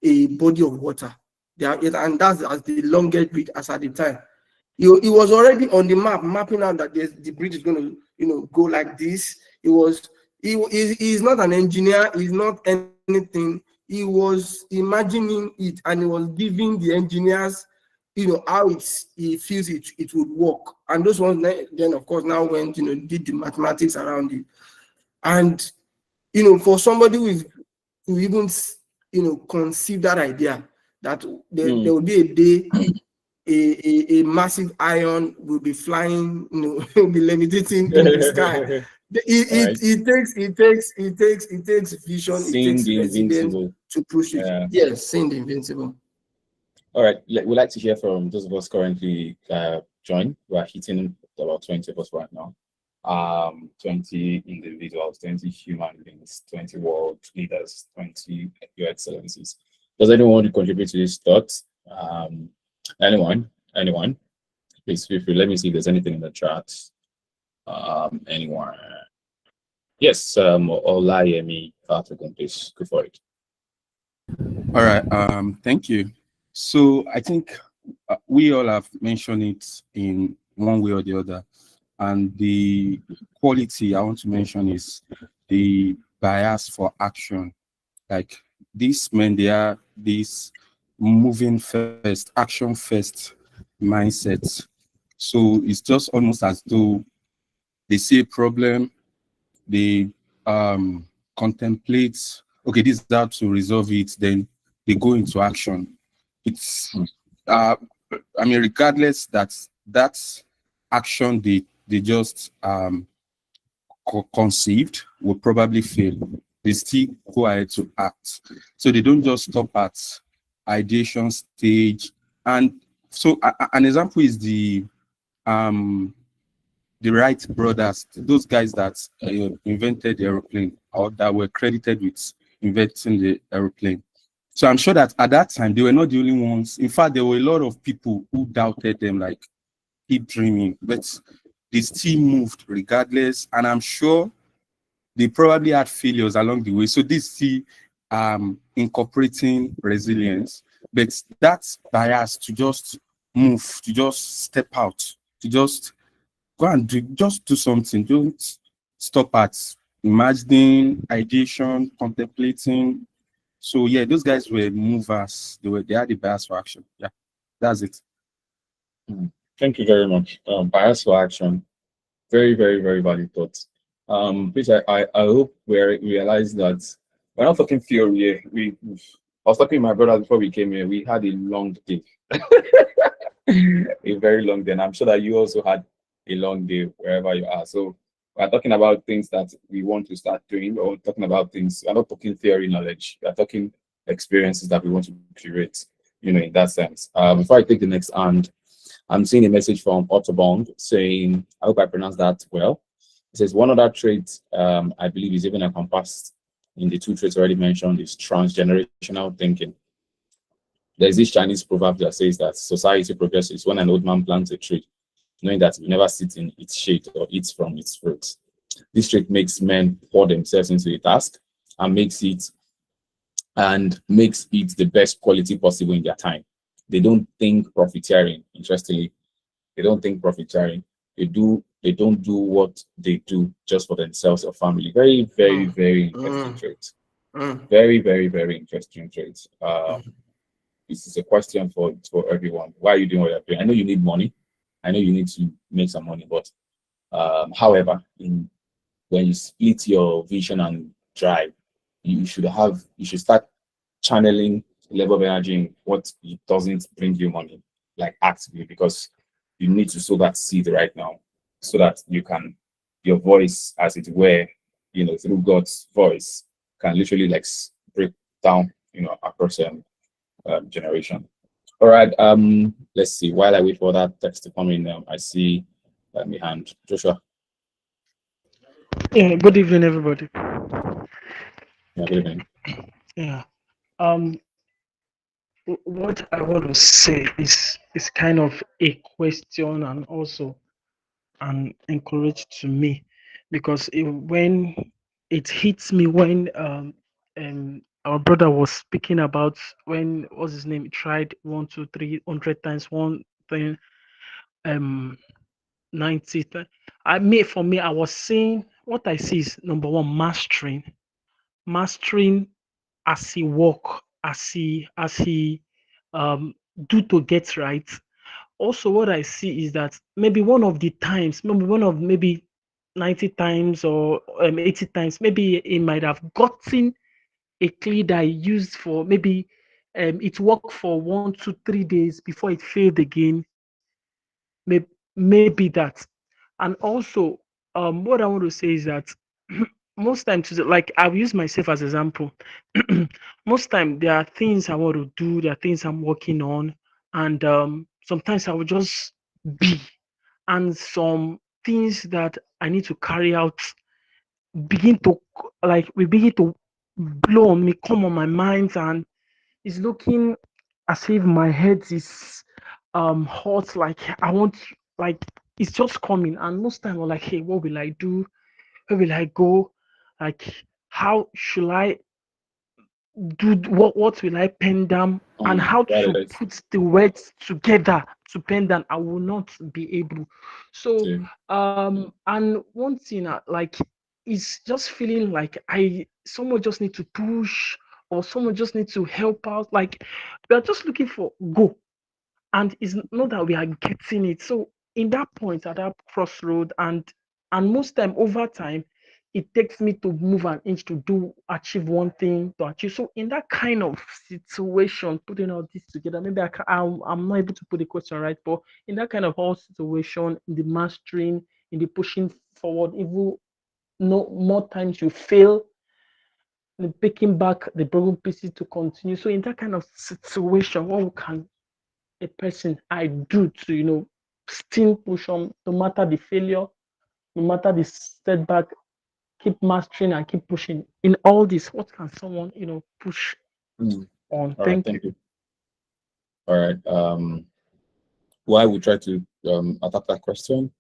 a body of water. And that's as the longest bridge as at the time. He was already on the map, mapping out that the bridge is going to, go like this. He's not an engineer. He's not anything. He was imagining it, and he was giving the engineers, how he feels it would work. And those ones then, of course, now went, did the mathematics around it. And, for somebody who even, conceive that idea, that there Mm. will be a day a massive iron will be flying, will be levitating in the sky. All right. It takes vision, it Seeing takes the resilience invincible. to push it. Yeah. Yes, seeing the invincible. All right. We'd like to hear from those of us currently joined. We're hitting about 20 of us right now. 20 individuals, 20 human beings, 20 world leaders, 20 Your Excellencies. Does anyone want to contribute to this thought? Anyone? Anyone? Please feel free. Let me see if there's anything in the chat. Anyone? Yes, Olayemi African, please go for it. All right. Thank you. So I think we all have mentioned it in one way or the other, and the quality I want to mention is the bias for action. Like these men, they are this moving first, action first mindset. So it's just almost as though they see a problem, they contemplate, okay, this is how to resolve it, then they go into action. It's I mean, regardless that action they just conceived will probably fail, they still go ahead to act. So they don't just stop at ideation stage. And so an example is the Wright brothers, those guys that invented the aeroplane, or that were credited with inventing the aeroplane. So I'm sure that at that time they were not the only ones. In fact, there were a lot of people who doubted them, like keep dreaming, but they still moved regardless. And I'm sure they probably had failures along the way. So this see incorporating resilience, but that's bias to just move, to just step out, to just go and just do something. Don't stop at imagining, ideation, contemplating. So yeah, those guys were movers. They had the bias for action. Yeah, that's it. Thank you very much. Bias for action. Very, very, very valid thoughts. Please, I hope we realize that we're not talking theory here. I was talking to my brother before we came here. We had a long day, a very long day, and I'm sure that you also had a long day wherever you are. So we're talking about things that we want to start doing, or talking about things. We're not talking theory knowledge. We're talking experiences that we want to create. In that sense. Before I take the next hand, I'm seeing a message from Autobong saying, I hope I pronounced that well. It says one other trait I believe is even encompassed in the two traits already mentioned is transgenerational thinking. There's this Chinese proverb that says that society progresses when an old man plants a tree, knowing that it will never sit in its shade or eats from its fruits. This trait makes men pour themselves into the task and makes it the best quality possible in their time. They don't think profiteering. Interestingly, they don't think profiteering. They don't do what they do just for themselves or family. Very, very, very interesting trait. Very, very, very interesting trait. This is a question for everyone. Why are you doing what you're doing? I know you need money. I know you need to make some money, but however, when you split your vision and drive, you should start channeling a level of energy in what it doesn't bring you money, like actively, because you need to sow that seed right now so that your voice, as it were, through God's voice, can literally like break down, across generation. All right, let's see. While I wait for that text to come in, I see my hand. Joshua. Yeah, good evening, everybody. Yeah, good evening. Yeah. Um, what I want to say is kind of a question and also an encourage to me, because when it hits me when our brother was speaking about when what's his name, he tried 1, 2, 300 times one thing, um 90 times. For me, I was saying what I see is number one, mastering as he walk, as he um do to get right. Also, what I see is that maybe one of the times, maybe 90 times or 80 times, maybe he might have gotten a clay that he used for maybe it worked for 1, 2, 3 days before it failed again. Maybe that. And also, what I want to say is that most times, like I'll use myself as example. Most time there are things I want to do, there are things I'm working on, and sometimes I will just be, and some things that I need to carry out begin to we begin to blow on me, come on my mind, and it's looking as if my head is hot, like I want, like it's just coming. And most time I'm like, hey, what will I do? Where will I go? Like, how should I do, what will I pen down, and how Got to it. put the words together to pen down? I will not be able. So See. and one thing, like, it's just feeling like someone just need to push, or someone just need to help out. Like, we are just looking for go, and it's not that we are getting it. So in that point, at that crossroad, and most time, over time, it takes me to move an inch to do achieve one thing to achieve. So in that kind of situation, putting all this together, maybe I'm not able to put the question right, but in that kind of whole situation, in the mastering, in the pushing forward, even no more times you fail, the picking back the broken pieces to continue. So in that kind of situation, what can a person I do to, still push on, no matter the failure, no matter the setback, keep mastering and keep pushing. In all this, what can someone, push Mm. on? All right, Thank you. thank you. All right. Why we try to attack that question?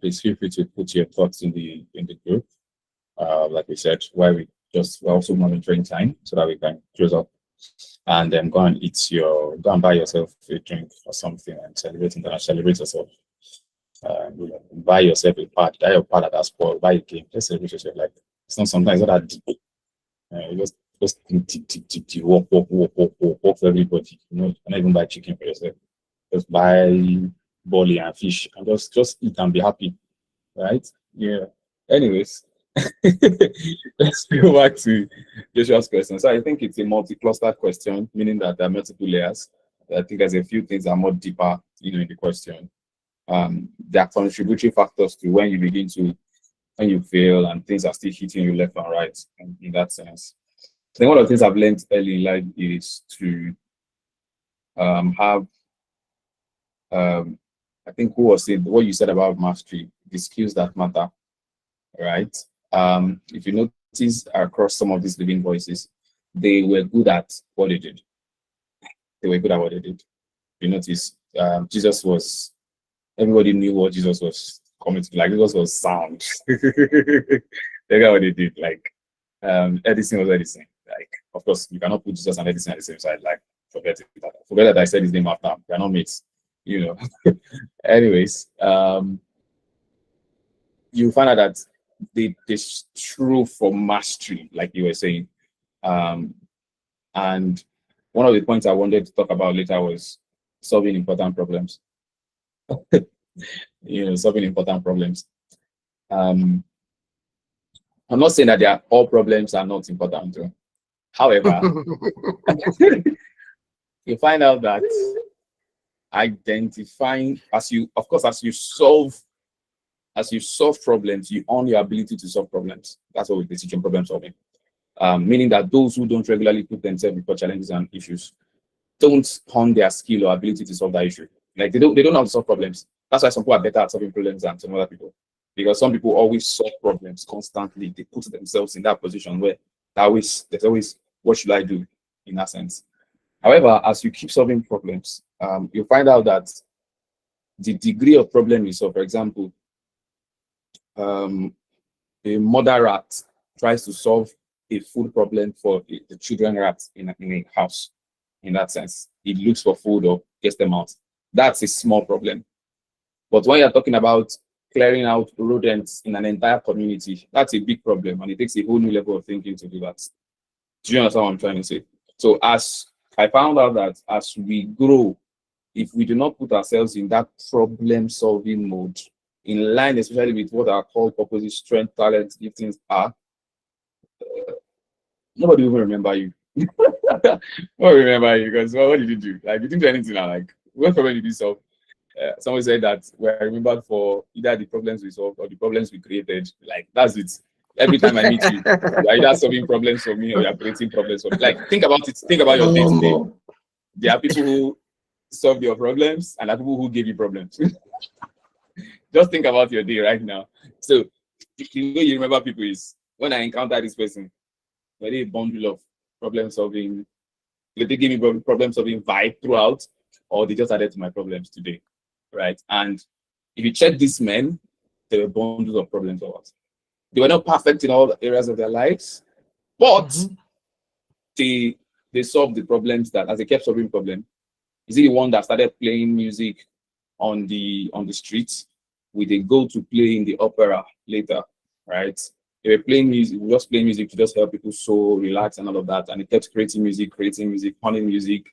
Please feel free to put your thoughts in the group. Like we said, why we're also monitoring time so that we can close up, and then go and buy yourself a drink or something and celebrate yourself. Buy yourself a pad. That your pad that's spoiled. Buy a game. Just celebrate yourself. Like, it's not sometimes not that deep. You just walk for everybody. Not even buy chicken for yourself. Just buy bolly and fish and just eat and be happy, right? Yeah. Anyways, let's go back to Joshua's question. So I think it's a multi-cluster question, meaning that there are multiple layers. I think there's a few things that are more deeper, in the question. There are contributory factors to when you fail and things are still hitting you left and right, in that sense. I think one of the things I've learned early in life is to have I think who was saying what you said about mastery, the skills that matter, right? If you notice across some of these living voices, they were good at what they did. They were good at what they did. You notice everybody knew what Jesus was coming to, like Jesus was sound. They got what they did. Like Edison was Edison. Like, of course, you cannot put Jesus and Edison at the same side. Like, forget it. Forget that I said his name after. They're not mates. Anyways, you find out that this true for mastery, like you were saying. And one of the points I wanted to talk about later was solving important problems. Solving important problems. I'm not saying that all problems are not important. However, you find out that identifying as you solve problems, you own your ability to solve problems. That's what we're teaching problem solving. Meaning that those who don't regularly put themselves before challenges and issues don't hone their skill or ability to solve that issue. Like, they don't know how to solve problems. That's why some people are better at solving problems than some other people. Because some people always solve problems constantly. They put themselves in that position where there's always, what should I do, in that sense. However, as you keep solving problems, you find out that the degree of problem you solve, for example, a mother rat tries to solve a food problem for the children rat in a house. In that sense, it looks for food or gets them out. That's a small problem. But when you're talking about clearing out rodents in an entire community, that's a big problem, and it takes a whole new level of thinking to do that. Do you understand what I'm trying to say? So as I found out that as we grow, if we do not put ourselves in that problem-solving mode, in line especially with what our core purposes, strength, talent, giftings are, nobody will remember you. I don't remember you because what did you do? Like you didn't do anything now. Like what problem did you solve? Someone said that we're remembered for either the problems we solved or the problems we created. Like that's it. Every time I meet you, you're either solving problems for me or you're creating problems for me. Like think about it. Think about your day to day. There are people who solve your problems and there are people who give you problems. Just think about your day right now. So the way you remember people is when I encounter this person, were they a bundle of problem solving? Did they give me problem solving vibe throughout, or they just added to my problems today, right? And if you check these men, they were bundles of problem solvers. They were not perfect in all areas of their lives, but they solved the problems that as they kept solving problem. Is he the one that started playing music on the streets with a goal to play in the opera later, right? They were playing music, just playing music to just help people so relax and all of that. And he kept creating music, honing music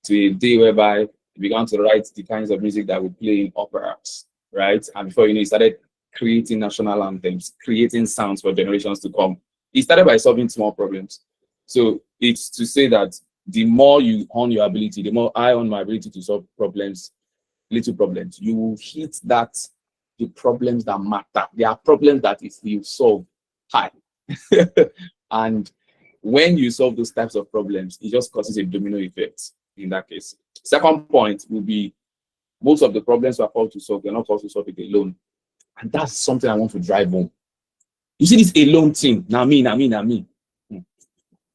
to a day whereby he began to write the kinds of music that would play in operas, right? And before you know, he started creating national anthems, creating sounds for generations to come. He started by solving small problems. So it's to say that the more you hone your ability, the more I hone my ability to solve problems, little problems, you will hit that the problems that matter. There are problems that if you solve high. And when you solve those types of problems, it just causes a domino effect in that case. Second point will be most of the problems we are called to solve, they're not called to solve it alone. And that's something I want to drive home. You see this alone thing, now me.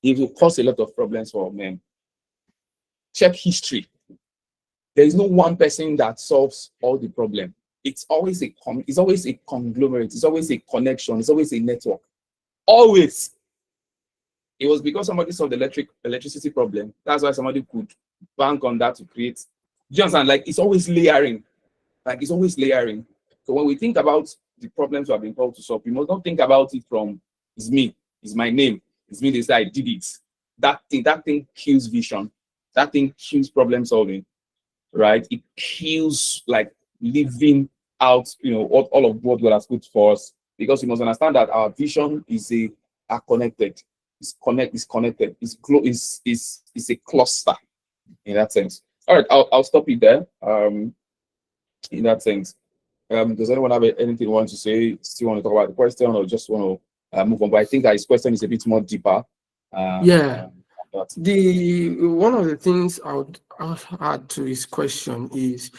It will cause a lot of problems for men. Check history. There is no one person that solves all the problem. It's always a conglomerate. It's always a connection. It's always a network. Always. It was because somebody solved the electricity problem. That's why somebody could bank on that to create. Do you understand? Like it's always layering. So when we think about the problems we have been called to solve, we must not think about it from it's me, it's my name, it's me. They say I did it. That thing kills vision. That thing kills problem solving, right? It kills like living out, all of what God has put for us. Because we must understand that our vision are connected. It's connected. It's a cluster in that sense. All right, I'll stop it there. In that sense. Does anyone have anything you want to say? Still want to talk about the question, or just want to move on? But I think that his question is a bit more deeper. Yeah. One of the things I would add to his question is,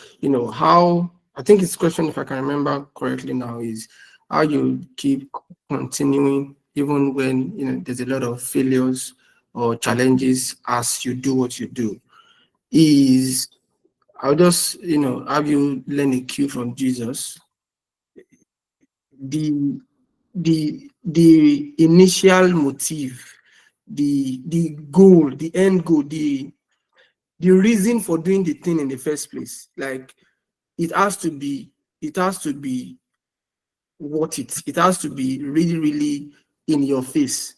how I think his question, if I can remember correctly now, is how you keep continuing even when there's a lot of failures or challenges as you do what you do. Is I'll just have you learn a cue from Jesus. The initial motive, the goal, the end goal, the reason for doing the thing in the first place, like it has to be worth it. It has to be really, really in your face.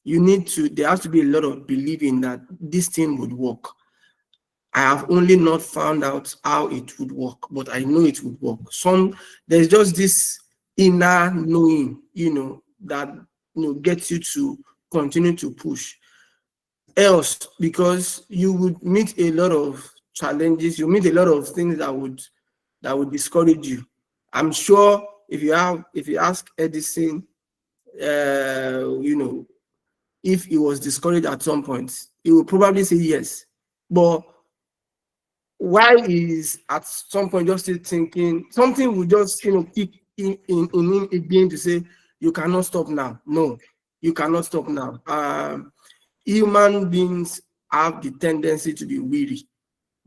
There has to be a lot of believing that this thing would work. I have only not found out how it would work, but I know it would work. There's just this inner knowing, that gets you to continue to push. Else, because you would meet a lot of challenges, you meet a lot of things that would discourage you. I'm sure if you ask Edison, if he was discouraged at some point, he will probably say yes. But why is at some point just still thinking something will just keep in him again to say you cannot stop now. No, you cannot stop now. Human beings have the tendency to be weary,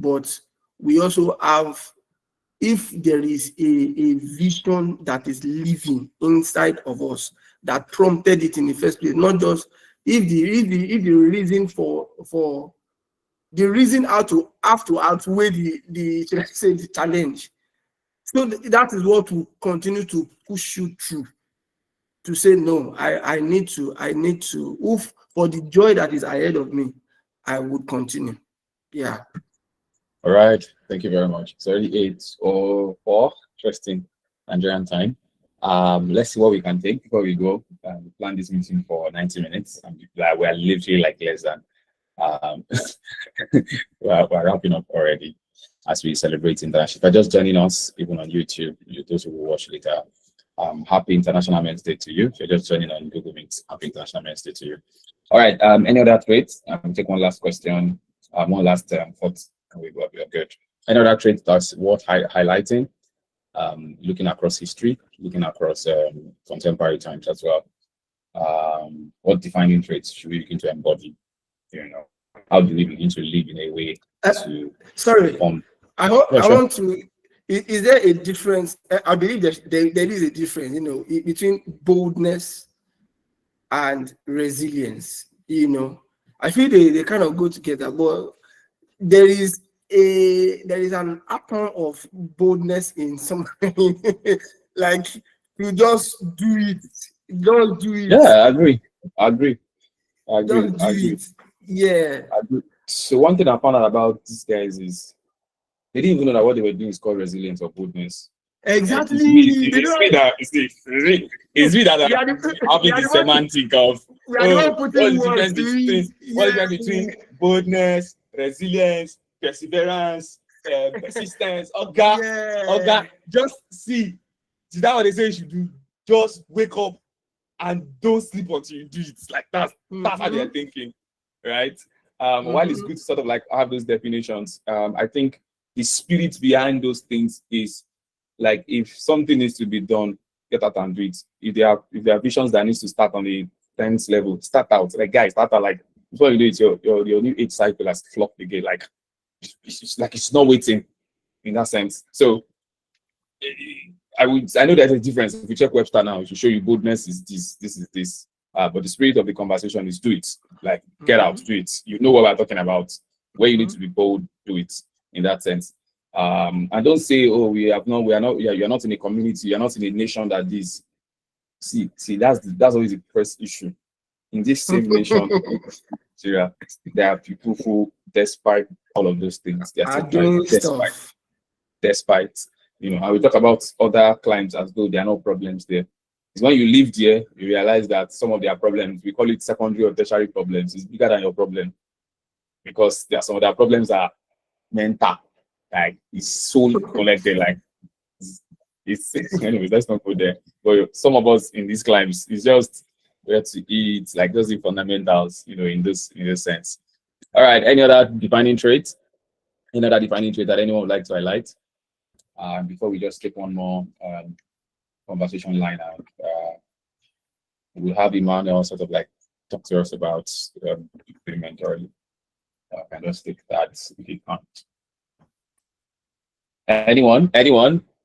but we also have, if there is a vision that is living inside of us that prompted it in the first place, not just if the reason for the reason have to outweigh the let's say the challenge. So that is what will continue to push you through to say no. I need to for the joy that is ahead of me, I would continue. Yeah. All right. Thank you very much. It's already 8:04. Interesting Nigerian time. Let's see what we can take before we go. We plan this meeting for 90 minutes. And we are literally like less than Um, we're wrapping up already as we celebrate international. If you're just joining us, even on YouTube, those who will watch later, happy International Men's Day to you. If you're just joining on Google Meet, happy International Men's Day to you. All right. Any other traits? Take one last question. One last thought. We are good. Any other traits that's worth highlighting? Looking across history, looking across contemporary times as well. What defining traits should we begin to embody? You know, how do we begin to live in a way to sorry, perform? I want to. Is there a difference? I believe there is a difference, between boldness and resilience. I feel they kind of go together, but there is an atom of boldness in something. Like you just do it. Don't do it. Yeah, I agree. Don't do it. Yeah. I agree. So one thing I found out about these guys is they didn't even know that what they were doing is called resilience or boldness. Exactly. It's me that having the semantic of what is the difference between boldness, resilience, perseverance, persistence. Okay, just see. Is that what they say you should do? Just wake up and don't sleep until you do it. Like that's how they're thinking, right? While it's good to sort of like have those definitions, I think the spirit behind those things is like if something needs to be done, get out and do it. If there are visions that needs to start on the 10th level, start out. Like guys, start out like before you do it, your new age cycle has flopped again. Like it's like it's not waiting in that sense. So I know there's a difference. If you check Webster now, it will show you boldness is this is this. But the spirit of the conversation is do it. Like get out, do it. You know what we're talking about. Where you need to be bold, do it in that sense. And don't say, oh, you're not in a community, you're not in a nation that this. See, that's always the first issue. In this same nation, Nigeria, there are people who, despite all of those things, they are doing stuff. Despite, and we talk about other clients as though there are no problems there. It's when you live there, you realize that some of their problems, we call it secondary or tertiary problems, is bigger than your problem. Because there are some of their problems are mental. Like it's so connected, like it's anyways, let's not go there. But some of us in these climbs, it's just where to eat, like those are fundamentals, in this sense. All right, any other defining trait? Any other defining trait that anyone would like to highlight? Before we just take one more conversation line out, we'll have Emmanuel sort of like talk to us about mentoring. I can just take that if you can't. Anyone?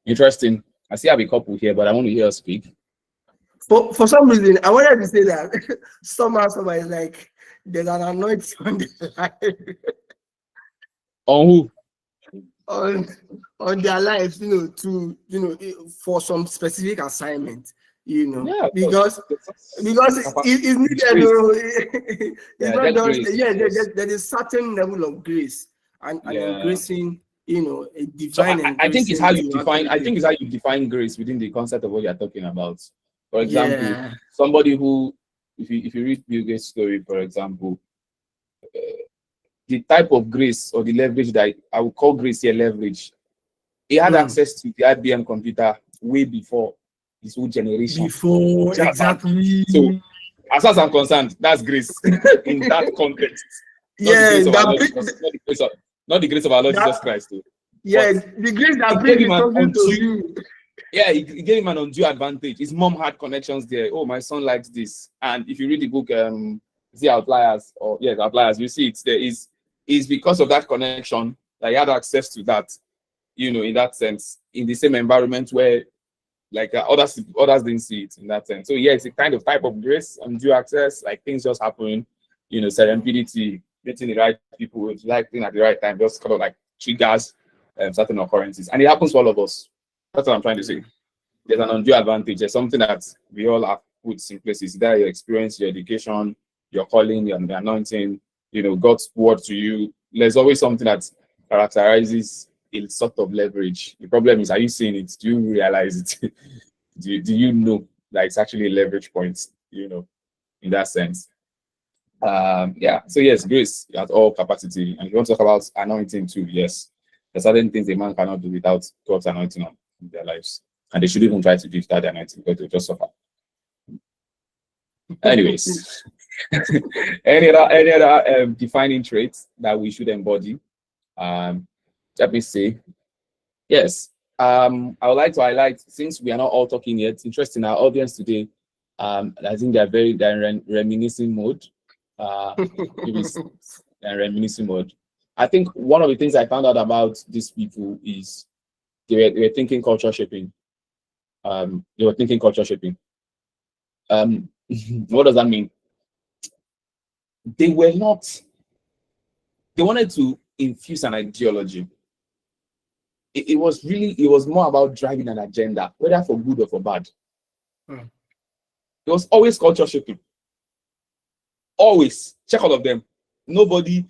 Interesting. I see I have a couple here, but I want to hear us speak. For some reason, I wanted to say that somehow is like there's an anointing on the life. On who? On their lives, to for some specific assignment, Yeah, because it's needed. It's not just there is certain level of grace and embracing. A divine. So I think it's how you define. I think it's how you define grace within the concept of what you're talking about. For example, somebody who, if you read Bill Gates' story, for example, the type of grace or the leverage that I would call grace here leverage, he had access to the IBM computer way before his whole generation. Exactly. So, as far as I'm concerned, that's grace in that context. Not the grace of our Lord Jesus Christ. Though. Yeah, the grace that brings something to you. Yeah, he gave him an undue advantage. His mom had connections there. Oh, my son likes this. And if you read the book, The Outliers, Outliers, you see it's there is because of that connection that he had access to that, in that sense, in the same environment where like others didn't see it in that sense. So yeah, it's a kind of type of grace, undue access, like things just happen, serendipity, meeting the right people with the right thing at the right time, just kind of like triggers certain occurrences. And it happens for all of us. That's what I'm trying to say. There's an undue advantage. There's something that we all have put in place. Is that your experience, your education, your calling, your anointing, God's word to you. There's always something that characterizes a sort of leverage. The problem is, are you seeing it? Do you realize it? do you know that it's actually a leverage point, in that sense? Yeah. So yes, grace at all capacity. And if you want to talk about anointing too, yes, there's certain things a man cannot do without God's anointing on in their lives, and they should even try to do without the anointing because they'll just suffer. Anyways, any other defining traits that we should embody? Um, Let me see. Yes. I would like to highlight, since we are not all talking yet, interesting, our audience today, I think they're in reminiscing mode. Maybe they're in reminiscing mode. I think one of the things I found out about these people is they were thinking culture shaping. They were thinking culture shaping. Um, what does that mean? They were not, they wanted to infuse an ideology. It was more about driving an agenda, whether for good or for bad. Hmm. It was always culture shaping. Always check all of them. Nobody,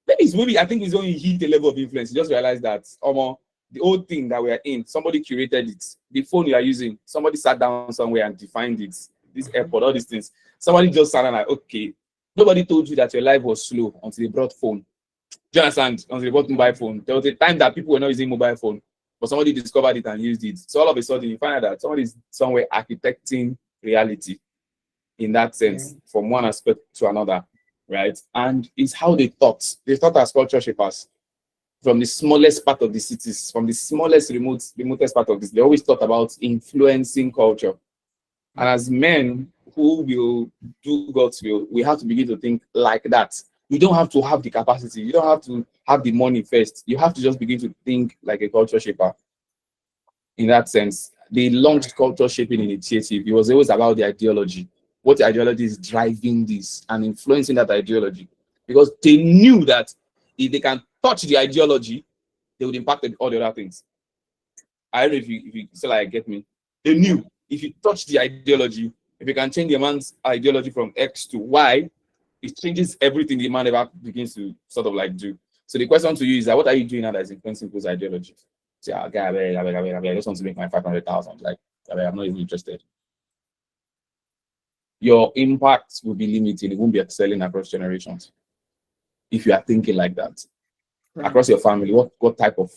maybe I think it's when you hit a level of influence, you just realize that the old thing that we are in, somebody curated it. The phone you are using, somebody sat down somewhere and defined it. This airport, all these things. Somebody just sat down like, okay. Nobody told you that your life was slow until they brought phone. Do you understand? Until they brought mobile phone. There was a time that people were not using mobile phone, but somebody discovered it and used it. So all of a sudden you find out that somebody is somewhere architecting reality in that sense, from one aspect to another, right? And it's how they thought. They thought as culture shapers from the smallest part of the cities, from the smallest remotest part of this. They always thought about influencing culture. And as men who will do God's will, we have to begin to think like that. You don't have to have the capacity. You don't have to have the money first. You have to just begin to think like a culture shaper. In that sense, they launched culture shaping initiative. It was always about the ideology. What ideology is driving this and influencing that ideology? Because they knew that if they can touch the ideology, they would impact all the other things. I don't know if you still like get me. They knew if you touch the ideology, if you can change the man's ideology from X to Y, it changes everything the man ever begins to sort of like do. So the question to you is that what are you doing now that is influencing people's ideology? Say, okay, I just want to make my 500,000. Like, I'm not even interested. Your impact will be limited. It won't be excelling across generations. If you are thinking like that, across your family, what type of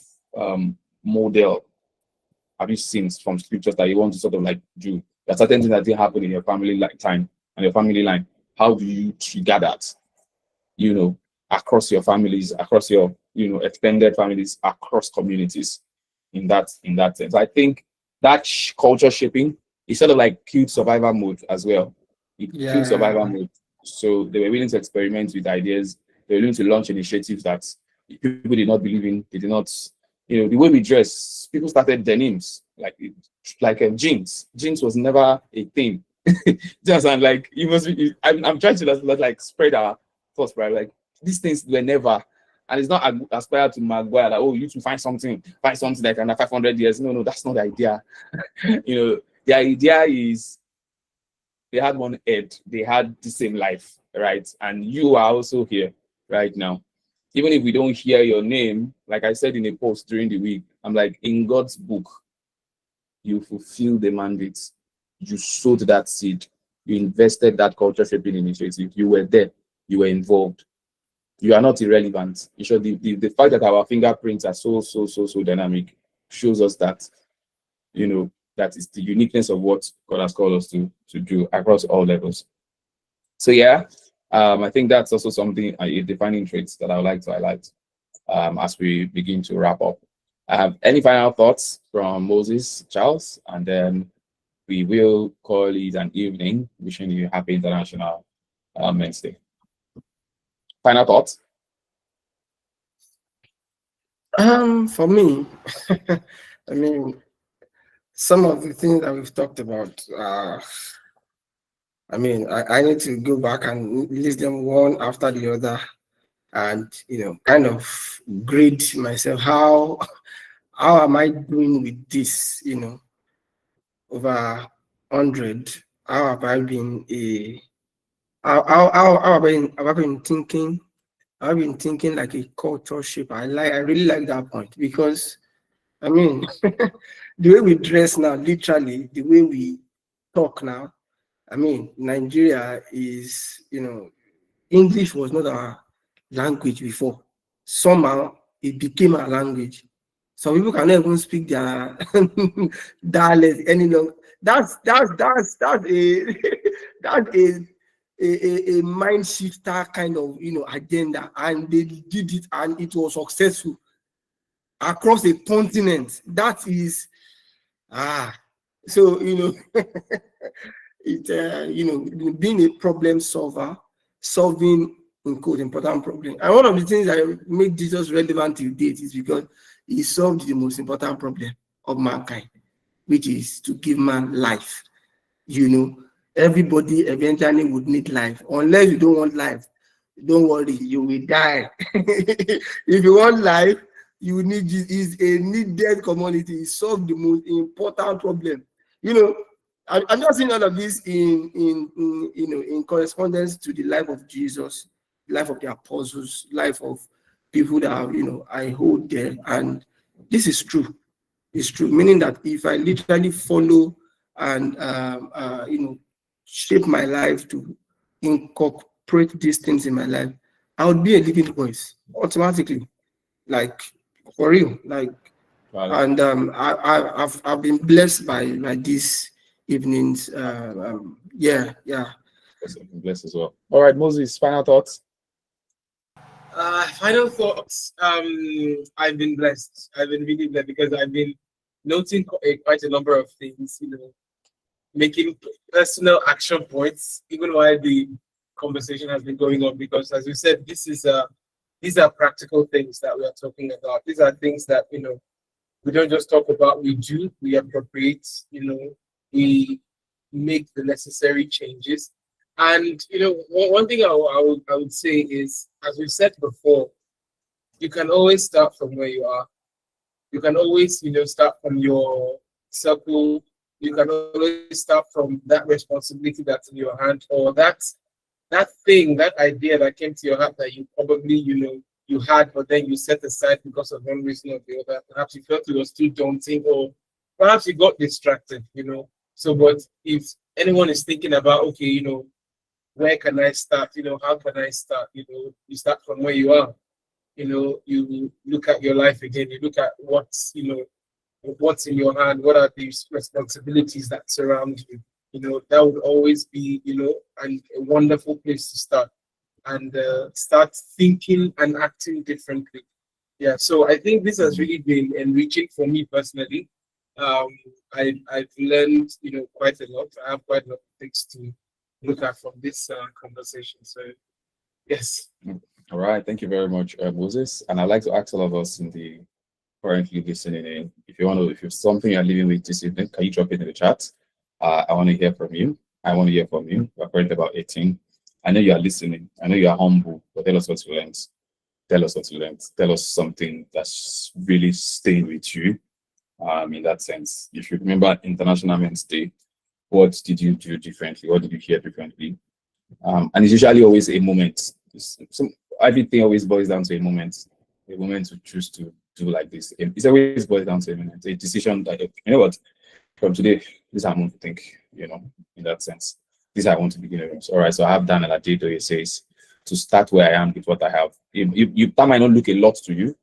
model have you seen from scriptures that you want to sort of like do? There are certain things that didn't happen in your family lifetime and your family line. How do you trigger that? You know, across your families, across your extended families, across communities. In that sense, I think that culture shaping is sort of like cute survivor mode as well. Cute survivor mode. So they were willing to experiment with ideas. They were willing to launch initiatives that people did not believe in. They did not, the way we dress. People started denims like jeans. Jeans was never a thing. Just and like you must be. I'm trying to like spread our thoughts, right? Like these things were never, and it's not aspire to Maguire like, oh, you to find something like under 500 years. No, that's not the idea. The idea is they had one head, they had the same life, right? And you are also here right now. Even if we don't hear your name, like I said in a post during the week, I'm like, in God's book, you fulfill the mandate. You sowed that seed. You invested that culture shaping initiative. You were there. You were involved. You are not irrelevant. You should, the fact that our fingerprints are so dynamic shows us that, that is the uniqueness of what God has called us to do across all levels. So yeah, I think that's also something, a defining traits that I would like to highlight as we begin to wrap up. Any final thoughts from Moses, Charles, and then we will call it an evening. Wishing you happy International Men's Day. Final thoughts? For me, I mean, some of the things that we've talked about, I need to go back and list them one after the other and, kind of grade myself. How am I doing with this, over 100? How have I been how have I been thinking? I've been thinking like a culture shape. I really like that point because the way we dress now, literally the way we talk now. Nigeria is, English was not our language before. Somehow it became our language. Some people cannot even speak their dialect any longer. That's a that's a mind shifter kind of agenda, and they did it, and it was successful across a continent. That is so it being a problem solver, solving in code important problem. And one of the things that make Jesus relevant to date is because he solved the most important problem of mankind, which is to give man life. Everybody eventually would need life. Unless you don't want life, don't worry, you will die. If you want life, you need is a needed commodity. It solved the most important problem. I'm just seeing all of this in correspondence to the life of Jesus, life of the apostles, life of people that I hold there, and this is true. It's true, meaning that if I literally follow and shape my life to incorporate these things in my life, I would be a living voice automatically, like for real, like. Right. And I've been blessed by this evenings. Yeah. Blessed as well. All right, Moses, final thoughts. Final thoughts. I've been blessed. I've been really blessed because I've been noting quite a number of things, making personal action points, even while the conversation has been going on. Because, as you said, these are practical things that we are talking about. These are things that we don't just talk about. We do. We appropriate. We make the necessary changes. And one thing I would say is, as we said before, you can always start from where you are. You can always start from your circle. You can always start from that responsibility that's in your hand, or that thing, that idea that came to your heart that you probably you had, but then you set aside because of one reason or the other. Perhaps you felt it was too daunting, or perhaps you got distracted. So, but if anyone is thinking about, okay, where can I start? How can I start? You start from where you are. You look at your life again. You look at what's in your hand. What are these responsibilities that surround you? That would always be and a wonderful place to start, and start thinking and acting differently. Yeah. So I think this has really been enriching for me personally. I've learned quite a lot. I have quite a lot of things to look at from this conversation. So, yes. All right. Thank you very much, Moses. And I'd like to ask all of us in the currently listening in, if you're something you're living with this evening, can you drop it in the chat? I want to hear from you. I want to hear from you. We're currently about 18. I know you are listening. I know you are humble, but tell us what you learned. Tell us what you learned. Tell us something that's really staying with you. In that sense, if you remember International Men's Day, what did you do differently? What did you hear differently? And it's usually always a moment. Everything always boils down to a moment to choose to do like this. It's always boils down to a moment, a decision that, what, from today, this is how I want to think, in that sense. This is how I want to begin a All right, so I have Daniel Adedo. It says, to start where I am with what I have. That might not look a lot to you,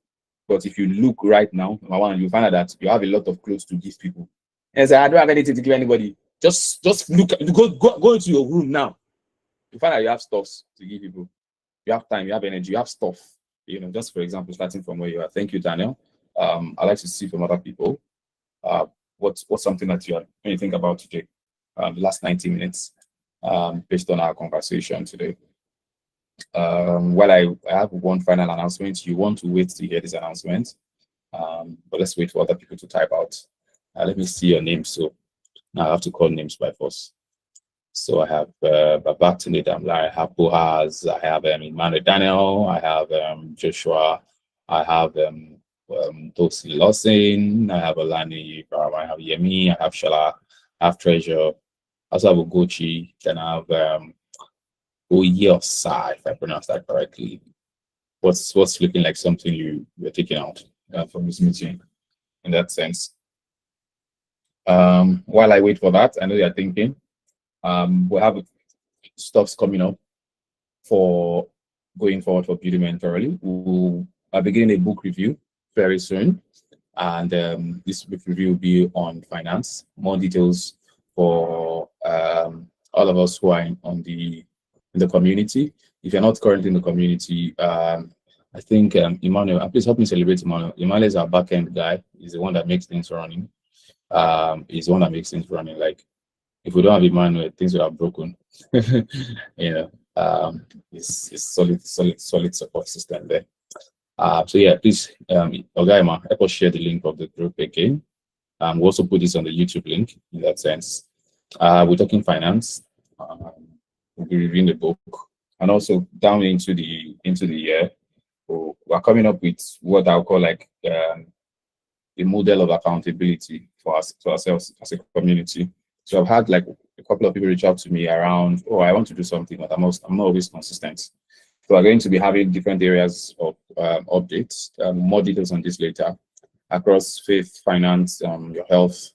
but if you look right now, number one, you find out that you have a lot of clothes to give people. And say, I don't have anything to give anybody. Just look, go into your room now. You find out you have stuff to give people. You have time, you have energy, you have stuff. Just for example, starting from where you are. Thank you, Daniel. I'd like to see from other people. What's something that when you think about today, the last 90 minutes, based on our conversation today. Well, I have one final announcement. You want to wait to hear this announcement, but let's wait for other people to type out. Let me see your name. So now I have to call names by force. So I have Babatunde Damla, I have Boaz, I have Emmanuel Daniel, I have Joshua, I have Dosi Lawson, I have Alani, I have Yemi, I have Shala, I have Treasure, I also have Ugochi, then I have Oyosa, if I pronounce that correctly. What's looking like something you're taking out from this meeting in that sense? While I wait for that, I know you're thinking. We'll have stuff's coming up. for going forward for beauty mentorally. We'll begin a book review very soon, and this book review will be on finance. More details for all of us who are in the community. If you're not currently in the community, I think Emmanuel, please help me celebrate Emmanuel. Emmanuel is our back-end guy. He's the one that makes things running. He's the one that makes things running. Like, if we don't have Emmanuel, things would have broken. You know, it's solid support system there. So yeah, please, Ogaima, help us share the link of the group again. We'll also put this on the YouTube link in that sense. We're talking finance. We'll be reviewing the book, and also down into the year, we're coming up with what I'll call like a model of accountability for us to ourselves as a community. So I've had like a couple of people reach out to me around, oh, I want to do something, but I'm not always consistent. So we're going to be having different areas of updates, more details on this later, across faith, finance, your health,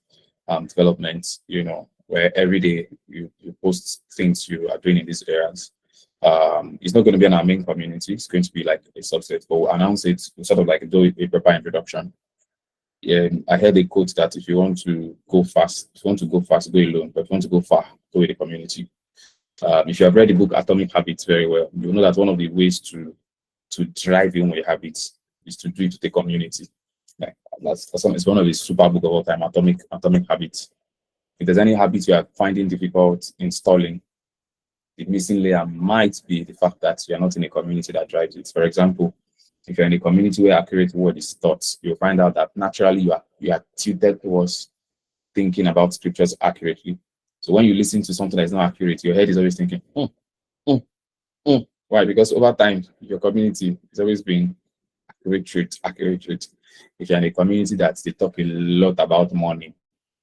development, you know, where every day you post things you are doing in these areas. It's not going to be in our main community. It's going to be like a subset, but we'll announce it, we'll sort of like do a proper introduction. Yeah, I heard a quote that if you want to go fast, go alone, but if you want to go far, go with the community. If you have read the book Atomic Habits very well, you know that one of the ways to drive in your habits is to do it with the community. Like it's one of the super book of all time, Atomic Habits. If there's any habit you are finding difficult installing, the missing layer might be the fact that you are not in a community that drives it. For example, if you're in a community where accurate word is taught, you'll find out that naturally you are tilted towards thinking about scriptures accurately. So when you listen to something that's not accurate, your head is always thinking, Why? Because over time, your community is always being accurate truth. If you're in a community that they talk a lot about money,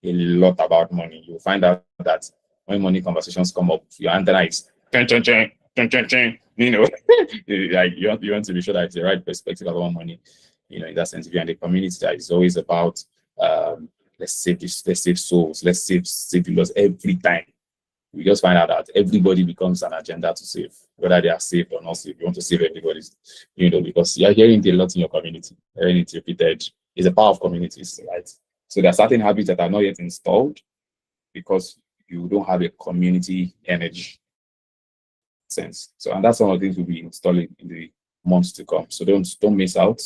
you'll find out that when money conversations come up, your antenna is you know, like you want to be sure that it's the right perspective about money. You know, in that sense, if you're in a community that is always about let's save souls, let's save the lost every time. We just find out that everybody becomes an agenda to save, whether they are saved or not saved. You want to save everybody, you know, because you're hearing it a lot in your community. Hearing it repeated is the power of communities, right? So there are certain habits that are not yet installed because you don't have a community energy sense. So, and that's one of the things we'll be installing in the months to come. So don't miss out.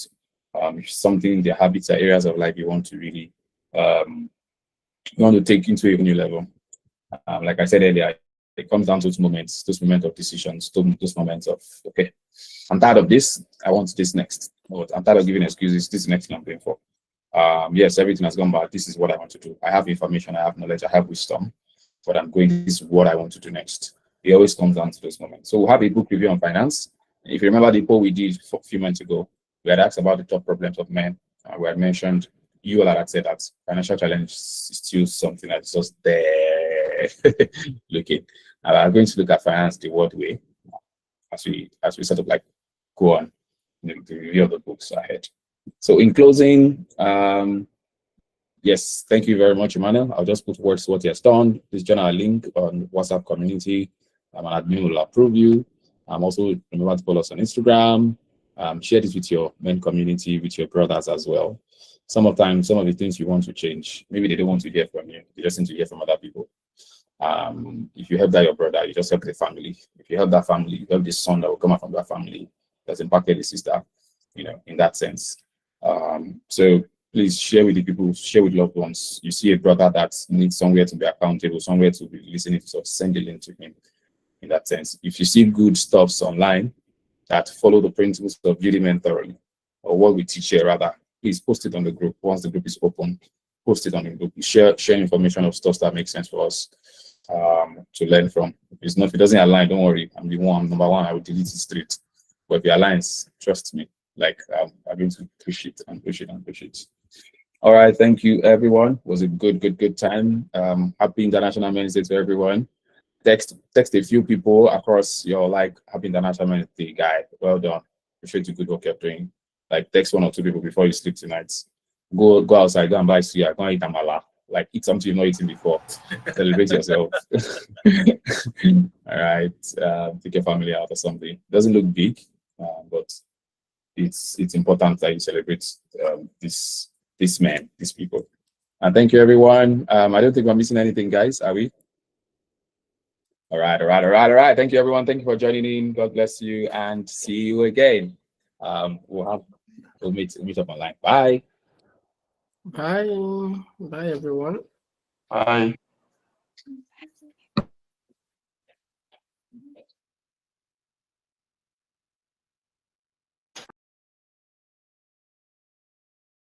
If something, the habits are areas of life you want to really you want to take into a new level. Like I said earlier, it comes down to those moments of decisions, those moments of, okay, I'm tired of this, I want this next. Or I'm tired of giving excuses, this is the next thing I'm going for. Yes, everything has gone bad. This is what I want to do. I have information, I have knowledge, I have wisdom, but this is what I want to do next. It always comes down to those moments. So we'll have a book review on finance. If you remember the poll we did a few months ago, we had asked about the top problems of men. We had mentioned, you all had said that financial challenge is still something that's just there looking. And we're going to look at finance the world way as we sort of like go on the review of the books ahead. So in closing, yes, thank you very much, Emmanuel. I'll just put words to what he has done. Please join our link on WhatsApp community. An admin will approve you. Also remember to follow us on Instagram. Share this with your men community, with your brothers as well. Some of the things you want to change, maybe they don't want to hear from you. They just need to hear from other people. If you help that your brother, you just help the family. If you help that family, you help the son that will come out from that family that's impacted the sister, you know, in that sense. So please share with the people, share with loved ones. You see a brother that needs somewhere to be accountable, somewhere to be listening to, so send the link to him in that sense. If you see good stuffs online that follow the principles of beauty mentoring, or what we teach here rather, please post it on the group. Once the group is open, post it on the group. Share information of stuff that makes sense for us to learn from. If it doesn't align, don't worry. I'm number one, I will delete it straight. But if it aligns, trust me, like I'm going to push it. All right, thank you everyone. It was a good time. Happy International Men's Day to everyone. Text a few people across your Happy International Men's Day, guy. Well done. Appreciate the good work you're doing. Like text 1 or 2 people before you sleep tonight. Go outside, go and buy suya, go and eat amala. like eat something you've not eaten before. Celebrate yourself. All right, take your family out or something. Doesn't look big, but it's important that you celebrate these men, these people. And thank you, everyone. I don't think we're missing anything, guys. Are we? All right, all right, all right, all right. Thank you, everyone. Thank you for joining in. God bless you, and see you again. We'll meet up online. Bye. Bye. Bye, everyone. Bye.